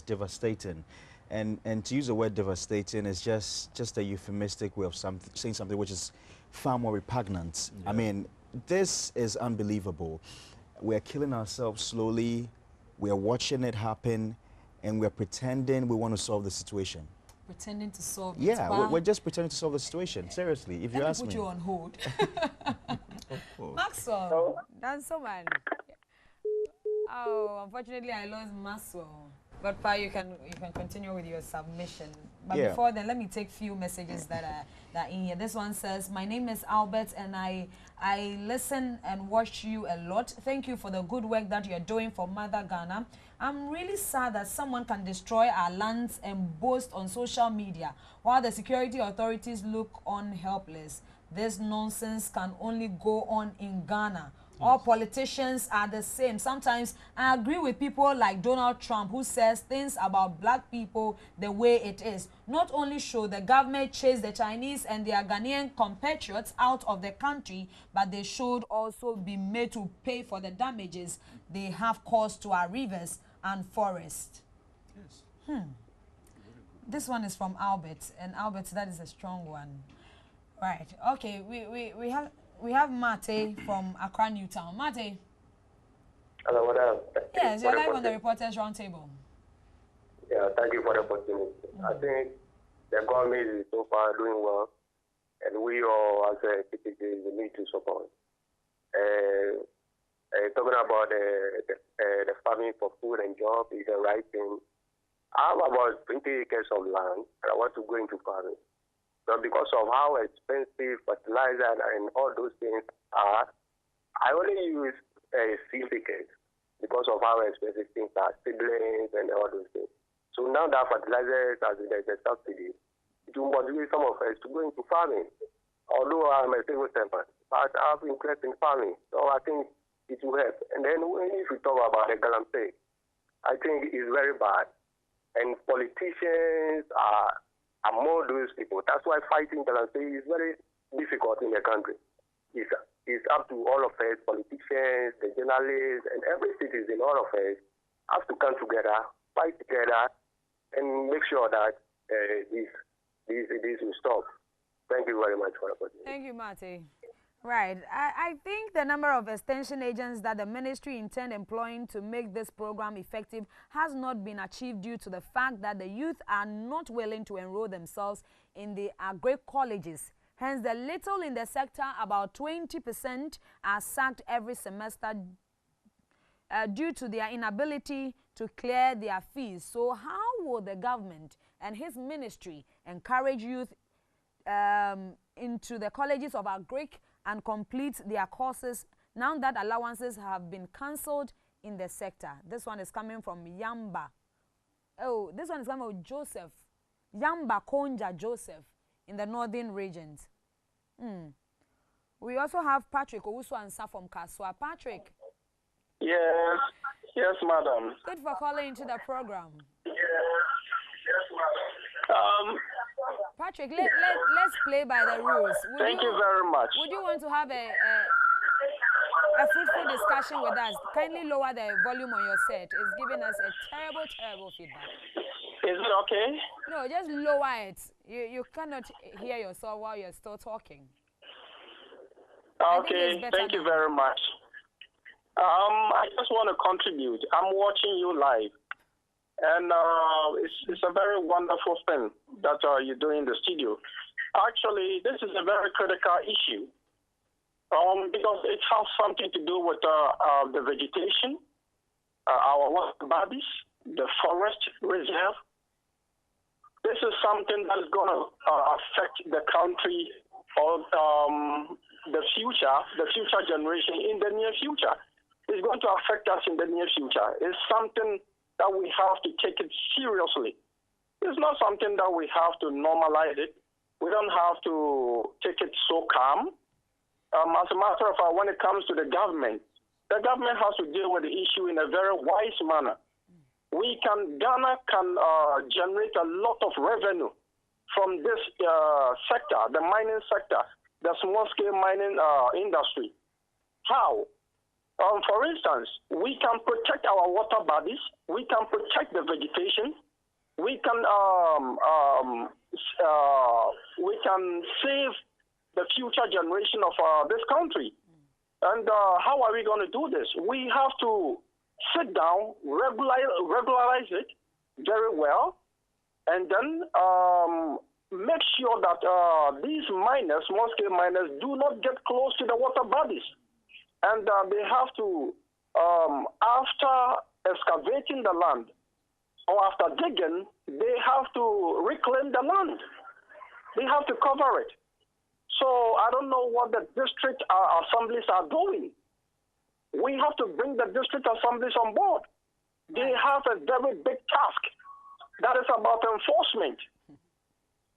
devastating, and to use the word devastating is just a euphemistic way of saying something which is far more repugnant. Yeah. I mean, this is unbelievable. We're killing ourselves slowly. We're watching it happen, and we're pretending we want to solve the situation. Pretending to solve it. Yeah, we're just pretending to solve the situation. Seriously, if you ask me. Let me put you on hold. Maxwell, that's so man. Oh, unfortunately, I lost Maxwell. But Pa, you can continue with your submission. But before then, let me take few messages that are in here. This one says, "My name is Albert, and I listen and watch you a lot. Thank you for the good work that you're doing for Mother Ghana. I'm really sad that someone can destroy our lands and boast on social media while the security authorities look on helpless. This nonsense can only go on in Ghana. All politicians are the same. Sometimes I agree with people like Donald Trump, who says things about black people the way it is. Not only should the government chase the Chinese and their Ghanaian compatriots out of the country, but they should also be made to pay for the damages they have caused to our rivers, and forest. Yes. This one is from Albert, and Albert, that is a strong one. Right. Okay. We have Mate from Accra Newtown. Mate. Hello, what up? Yes, you're live on the Reporters Roundtable. Yeah, thank you for the opportunity. I think the government is so far doing well, and we all as a PTG need to support. Talking about the farming for food and job is the right thing. I have about 20 acres of land, and I want to go into farming. But because of how expensive fertilizer and all those things are, I only use 6 acres because of how expensive things are, seedlings and all those things. So now that fertilizers has the subsidy, it will motivate some of us to go into farming. Although I'm a civil servant, but I have interest in farming, so I think it will help. And then if we talk about the galamsey, I think it's very bad. And politicians are more those people. That's why fighting galamsey is very difficult in the country. It's up to all of us, politicians, the journalists, and every citizen, all of us, have to come together, fight together, and make sure that this will stop. Thank you very much for the opportunity. Thank you, Mate. Right. I think the number of extension agents that the ministry intend employing to make this program effective has not been achieved due to the fact that the youth are not willing to enroll themselves in the Agric colleges. Hence, the little in the sector, about 20%, are sacked every semester due to their inability to clear their fees. So how will the government and his ministry encourage youth into the colleges of Agric and complete their courses now that allowances have been cancelled in the sector? This one is coming from Yamba. Oh, this one is coming from Joseph. Yamba Konja Joseph in the northern regions. We also have Patrick Owusu Ansa from Kaswa. Patrick. Yes, madam. Good for calling into the program. Yes, madam. Patrick, let's play by the rules. Thank you very much. Would you want to have a fruitful discussion with us? Kindly lower the volume on your set. It's giving us a terrible feedback. Is it okay? No, just lower it. You cannot hear yourself while you're still talking. Okay, thank you very much. I just want to contribute. I'm watching you live. And it's a very wonderful thing that you do in the studio. Actually, this is a very critical issue because it has something to do with the vegetation, our water bodies, the forest reserve. This is something that is going to affect the country or the future generation in the near future. It's going to affect us in the near future. It's something that we have to take it seriously. It's not something that we have to normalize it. We don't have to take it so calm. As a matter of fact, when it comes to the government has to deal with the issue in a very wise manner. Ghana can generate a lot of revenue from this sector, the mining sector, the small-scale mining industry. How? For instance, we can protect our water bodies. We can protect the vegetation. We can save the future generation of this country. And how are we going to do this? We have to sit down, regularize it very well, and then make sure that these miners, small-scale miners, do not get close to the water bodies. And they have to, after excavating the land or after digging, they have to reclaim the land. They have to cover it. So I don't know what the district assemblies are doing. We have to bring the district assemblies on board. They have a very big task. That is about enforcement.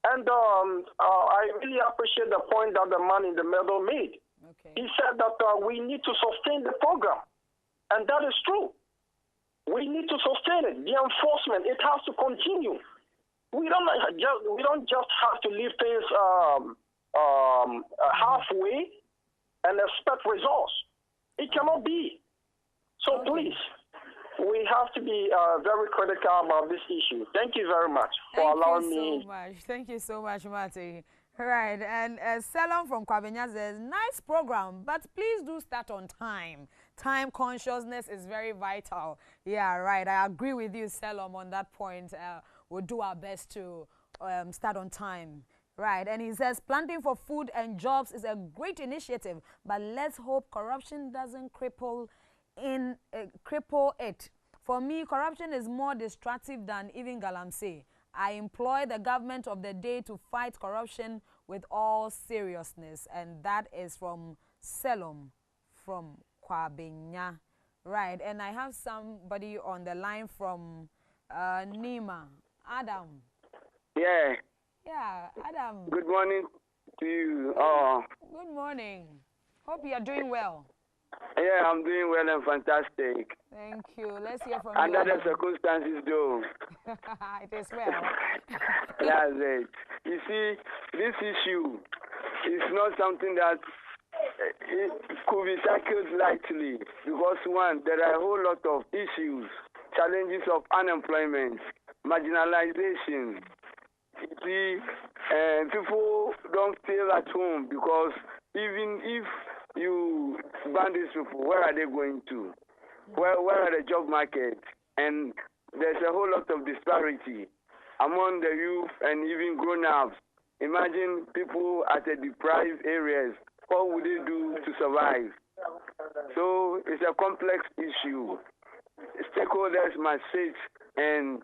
And I really appreciate the point that the man in the middle made. Okay. He said that we need to sustain the program. And that is true. We need to sustain it. The enforcement, it has to continue. We don't just have to leave things halfway and expect results. It cannot be. So please, we have to be very critical about this issue. Thank you very much for allowing me. Thank you so much, Marty. Right, and Selon from Kwabenya says, nice program, but please do start on time. Time consciousness is very vital. Yeah, right. I agree with you, Selon, on that point. We'll do our best to start on time. Right, and he says, planting for food and jobs is a great initiative, but let's hope corruption doesn't cripple it. For me, corruption is more destructive than even galamsey. I employ the government of the day to fight corruption with all seriousness. And that is from Selom, from Kwabenya. Right, and I have somebody on the line from Nima. Adam. Yeah. Yeah, Adam. Good morning to you. Good morning. Hope you are doing well. Yeah, I'm doing well and fantastic. Thank you. Let's hear from Under you. the circumstances, though. It is well. That's it. You see, this issue is not something that it could be tackled lightly because, one, there are a whole lot of issues, challenges of unemployment, marginalization. You see, people don't stay at home because even if you ban these people, where are they going to? Where are the job markets? And there's a whole lot of disparity among the youth and even grown-ups. Imagine people at the deprived areas. What would they do to survive? So it's a complex issue. Stakeholders must sit and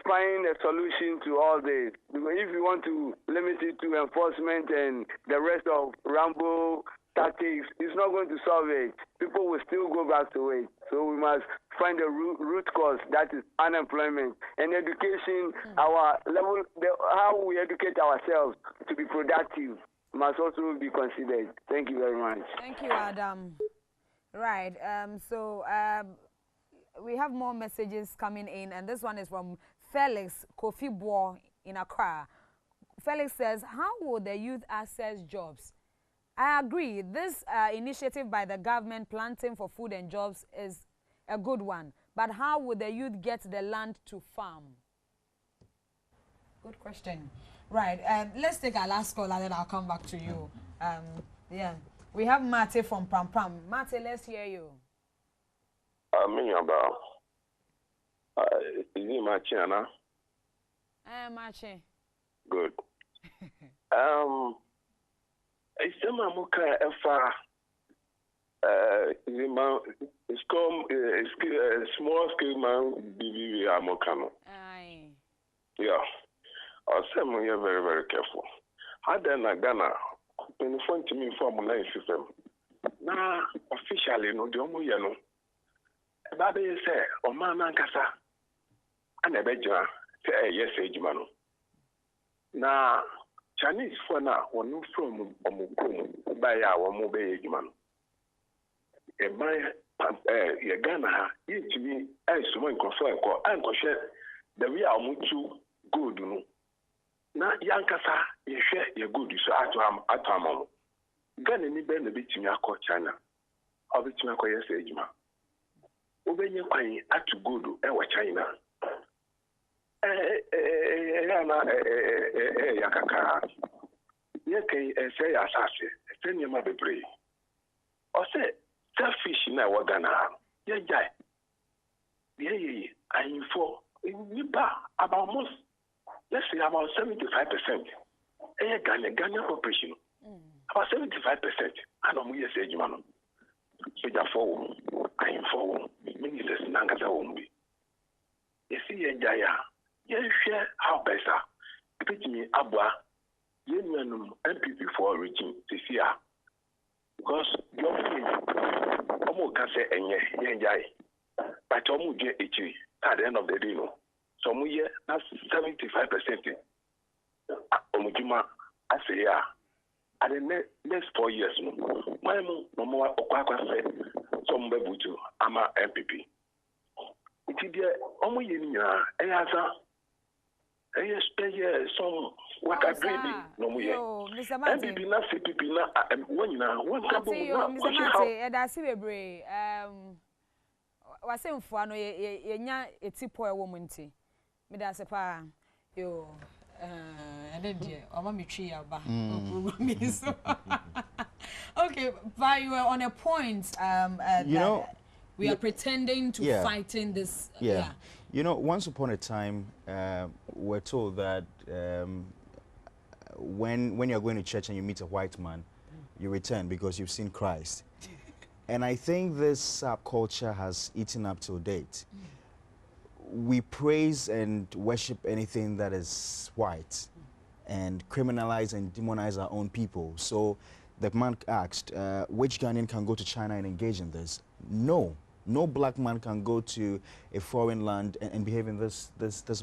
find a solution to all this. Because if you want to limit it to enforcement and the rest of Rambo tactics, it's not going to solve it. People will still go back to it. So we must find a root cause, that is unemployment. And education, our level, how we educate ourselves to be productive must also be considered. Thank you very much. Thank you, Adam. Right. We have more messages coming in, and this one is from Felix Kofi in Accra. Felix says, how will the youth access jobs? I agree. This initiative by the government, planting for food and jobs, is a good one. But how would the youth get the land to farm? Good question. Right. Let's take our last call and then I'll come back to you. Yeah. We have Mate from Pram Pram. Mate, let's hear you. Me about. Is it Machi, Anna? Machi. Good. It's small scale man BBB Amokano. Aye. Yeah. I'll say you're very, very careful. How then Ghana in front of me from my system. Now officially no the omo yano. Baby say o man ankasa ana beja say yes ejimano. Na Chinese for now one from Omukum by our mobile ejimano. E my ye Ghana you to me I someone confirm ko an ko share the way amutu good no. Na yankasa ye hwe ye good so ato Ghana ni be na betimi akọ China. Obetimi akọ yes ejima. Obenye kwan atu good e wa China. Yakaka. Ye kai say asase. Say nyama bebre. O say selfish na wa Ghana. Ye jai. Ye info we ba about almost let's say about 75%. Ghana operation. About 75%. And I'm here say Jumano. So therefore, I inform ministers Nangasa Wombi. You see, Jaya, you share how better. Put me Abba, you know, MPP for reaching this year. Because your Omo can say, and Jai, but Omu J. At the end of the day, no. So, that's 75%. Omujima, I say, yeah. At the next 4 years, my mama said, some bebutu, I'm a MPP. It is the only year, some work I dream no more. Mr. Mate, MPP, not CPP, when you know, one Mr. Mate, that's wase mfua no ye nya etipo e wo munti me da se pa yo and then oma me twi aba me so okay, but you were on a point you know, we are pretending to fighting this You know, once upon a time we're told that when you're going to church and you meet a white man, you return because you've seen Christ. And I think this culture has eaten up till date. We praise and worship anything that is white and criminalize and demonize our own people. So the man asked, which Ghanaian can go to China and engage in this? No. No black man can go to a foreign land and behave in this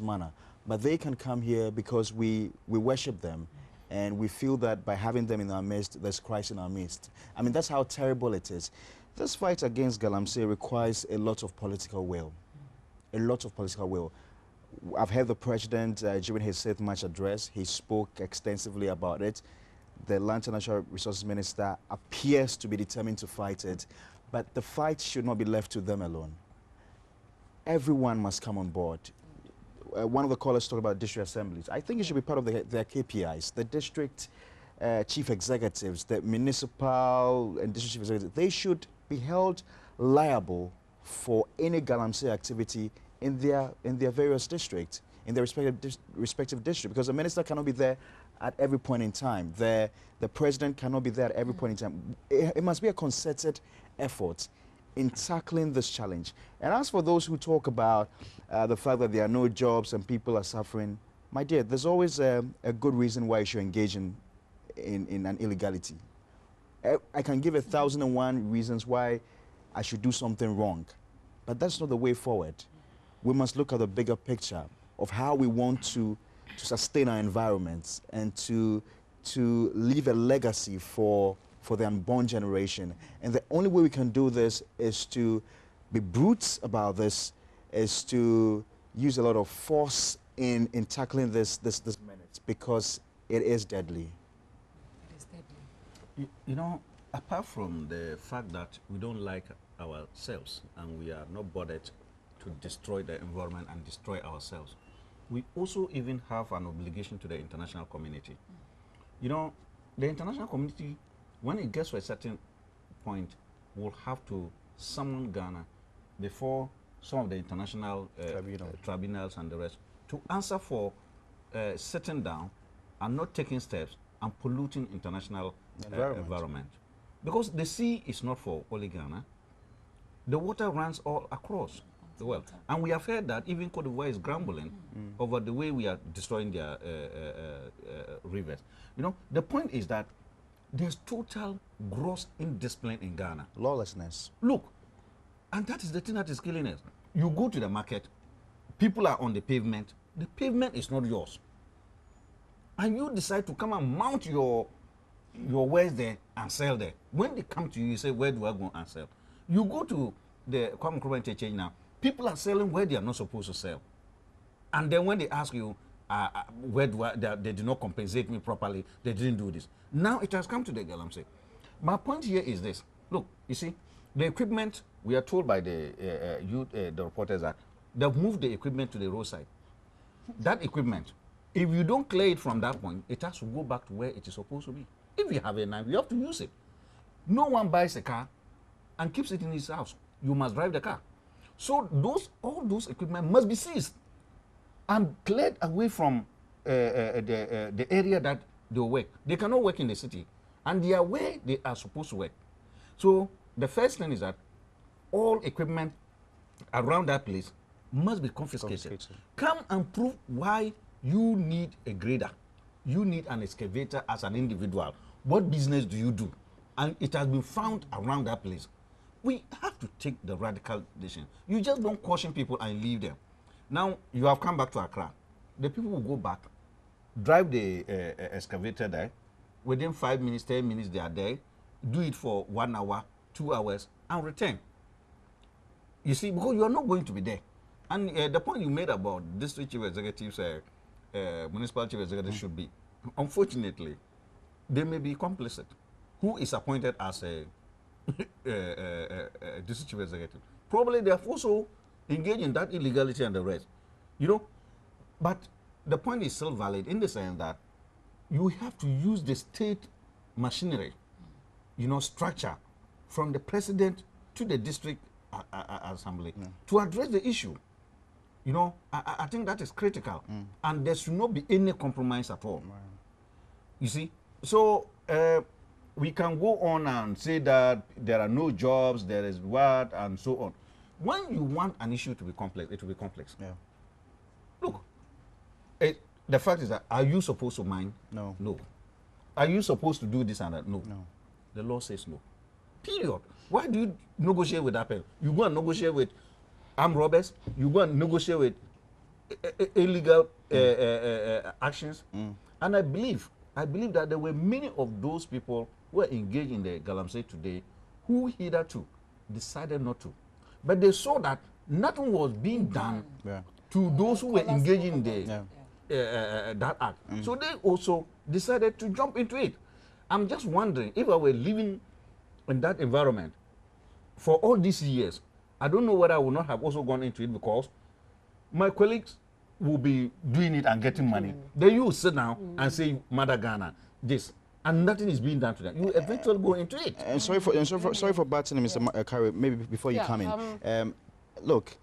manner. But they can come here because we worship them. And we feel that by having them in our midst, there's Christ in our midst. I mean, that's how terrible it is. This fight against galamsey requires a lot of political will. A lot of political will. I've heard the president during his 6th March address. He spoke extensively about it. The Land and Natural Resources Minister appears to be determined to fight it. But the fight should not be left to them alone. Everyone must come on board. One of the callers talked about district assemblies. I think it should be part of their KPIs. The district chief executives, the municipal and district chief executives, they should be held liable for any galamsey activity in their various districts, in their respective district, because the minister cannot be there at every point in time. The president cannot be there at every point in time. It must be a concerted effort in tackling this challenge. And as for those who talk about the fact that there are no jobs and people are suffering, my dear, there's always a good reason why you should engage in an illegality. I can give 1,001 reasons why I should do something wrong, but that's not the way forward. We must look at the bigger picture of how we want to sustain our environments and to leave a legacy for the unborn generation. And the only way we can do this is to be brutes about this, is to use a lot of force in tackling this menace, because it is deadly. It is deadly. You know, apart from the fact that we don't like ourselves and we are not bothered to destroy the environment and destroy ourselves, we also even have an obligation to the international community. You know, the international community, when it gets to a certain point, will have to summon Ghana before some of the international tribunals and the rest to answer for sitting down and not taking steps and polluting international environment. Because the sea is not for only Ghana. The water runs all across the world. And we have heard that even Cote d'Ivoire is grumbling over the way we are destroying their rivers. You know, the point is that there's total gross indiscipline in Ghana. Lawlessness. Look, and that is the thing that is killing us. You go to the market, people are on the pavement is not yours. And you decide to come and mount your wares there and sell there. When they come to you, you say, where do I go and sell? You go to the Kwame Exchange now, people are selling where they are not supposed to sell. And then when they ask you, where do they did not compensate me properly, they didn't do this. Now it has come to the galamsey. My point here is this. Look, you see, the equipment, we are told by the reporters that they've moved the equipment to the roadside. That equipment, if you don't clear it from that point, it has to go back to where it is supposed to be. If you have a knife, you have to use it. No one buys a car and keeps it in his house. You must drive the car. So all those equipment must be seized and cleared away from the area that they work. They cannot work in the city, and they are where they are supposed to work. So the first thing is that all equipment around that place must be confiscated. Come and prove why you need a grader. You need an excavator as an individual. What business do you do? And it has been found around that place. We have to take the radical decision. You just don't caution people and leave them. Now, you have come back to Accra. The people will go back, drive the excavator there. Within 5 minutes, 10 minutes, they are there. Do it for 1 hour, 2 hours, and return. You see, because you are not going to be there. And the point you made about district chief executives, municipal chief executives should be, unfortunately, they may be complicit. Who is appointed as a district chief executive? Probably they have also engaged in that illegality and the rest. You know, but the point is still valid in the sense that you have to use the state machinery, you know, structure from the president to the district assembly to address the issue. You know, I think that is critical. And there should not be any compromise at all. You see? So we can go on and say that there are no jobs, there is what, and so on. When you want an issue to be complex, it will be complex. Look, the fact is that, are you supposed to mine? No. No. Are you supposed to do this and that? No. No. The law says no. Period. Why do you negotiate with Apple? You go and negotiate with armed robbers. You go and negotiate with illegal actions. And I believe that there were many of those people who are engaged in the galamsey today who hitherto decided not to. But they saw that nothing was being done to those who were engaged in the that act. So they also decided to jump into it. I'm just wondering if I were living in that environment for all these years, I don't know whether I would not have also gone into it, because my colleagues will be doing it and getting money. Then you will sit down and say, Mother Ghana, this, and nothing is being done to them. You eventually go into it. And sorry for butting in, Mr. Kareweh, maybe before you come in. Look,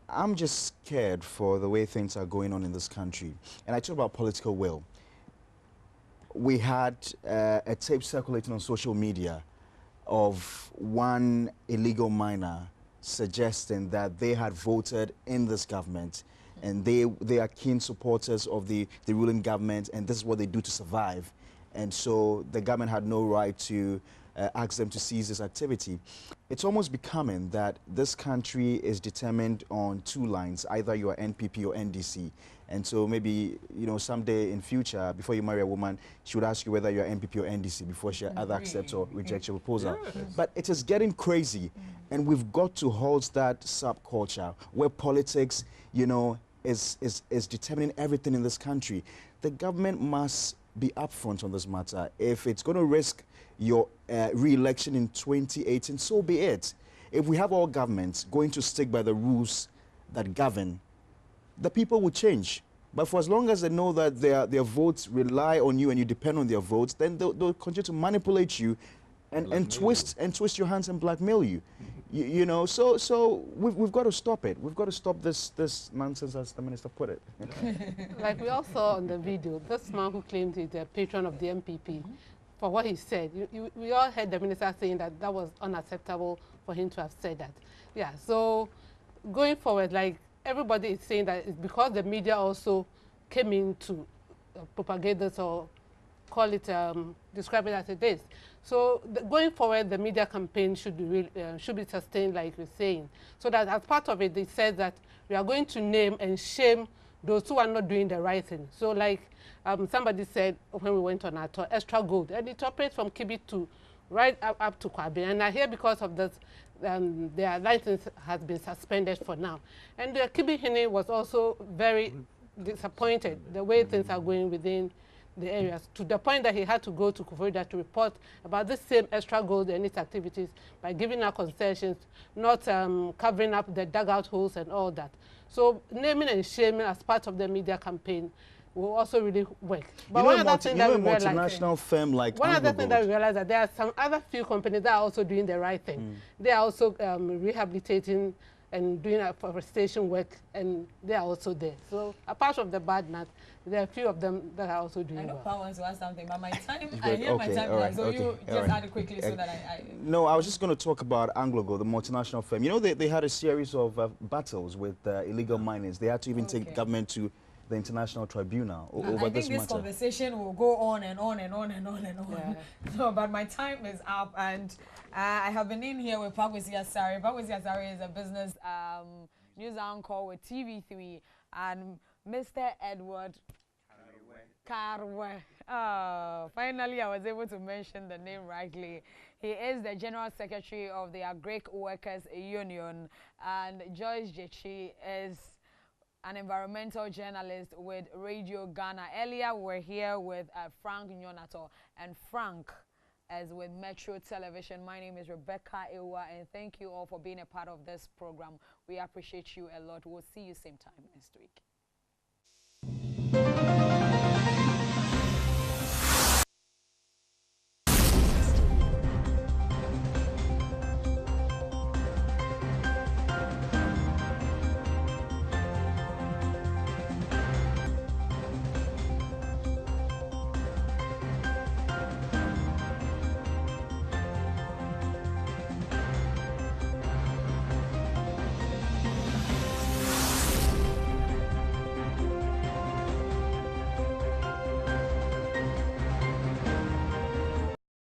I'm just scared for the way things are going on in this country. And I talk about political will. We had a tape circulating on social media of one illegal miner suggesting that they had voted in this government and they are keen supporters of the ruling government, and this is what they do to survive. And so the government had no right to ask them to cease this activity. It's almost becoming that this country is determined on two lines, either you are NPP or NDC. And so maybe, you know, someday in future, before you marry a woman, she would ask you whether you're NPP or NDC before she either accepts or rejects your proposal. But it is getting crazy, and we've got to halt that subculture where politics, you know, is determining everything in this country. The government must be upfront on this matter. If it's going to risk your re-election in 2018, so be it. If we have all governments going to stick by the rules that govern, the people will change. But for as long as they know that their votes rely on you and you depend on their votes, then they'll continue to manipulate you and twist your hands and blackmail you. You know, so we've got to stop it. We've got to stop this nonsense, as the minister put it. Like we all saw on the video, this man who claimed he's a patron of the MPP, for what he said, we all heard the minister saying that that was unacceptable for him to have said that. Yeah, so going forward, like everybody is saying that it's because the media also came in to propagate this or call it, describe it as it is. So going forward, the media campaign should be sustained, like we're saying, so that as part of it, they said that we are going to name and shame those who are not doing the right thing. So like somebody said when we went on our tour, extra gold, and it operates from Kibi to right up to Kwasi. And I hear because of this, their license has been suspended for now. And the Kibi Hine was also very disappointed the way things are going within the areas, to the point that he had to go to Kareweh to report about this same extra gold and its activities by giving out concessions, not covering up the dugout holes and all that. So naming and shaming as part of the media campaign will also really work. But one other thing that we realized, multinational firm like one other thing that we realized that there are some other few companies that are also doing the right thing. They are also rehabilitating and doing afforestation work, and they are also there. So apart from the bad nut, there are a few of them that are also doing well. I wants to ask something, but my time, I hear my time now, so you just add it quickly so that I... No, I was just going to talk about AngloGold, the multinational firm. You know, they had a series of battles with illegal miners. They had to even take government to the international tribunal over this matter. I think this conversation will go on and on and on and on and on. Yeah. So, but my time is up, and I have been in here with Kwasi Asare. Kwasi Asare is a business news anchor with TV3, and Mr. Edward Kareweh. Finally, I was able to mention the name rightly. He is the General Secretary of the Agric Workers Union, and Joyce Jechi is an environmental journalist with Radio Ghana. Earlier, we're here with Frank Nyonator, and Frank, as with Metro Television. My name is Rebekah Awuah, and thank you all for being a part of this program. We appreciate you a lot. We'll see you same time next week.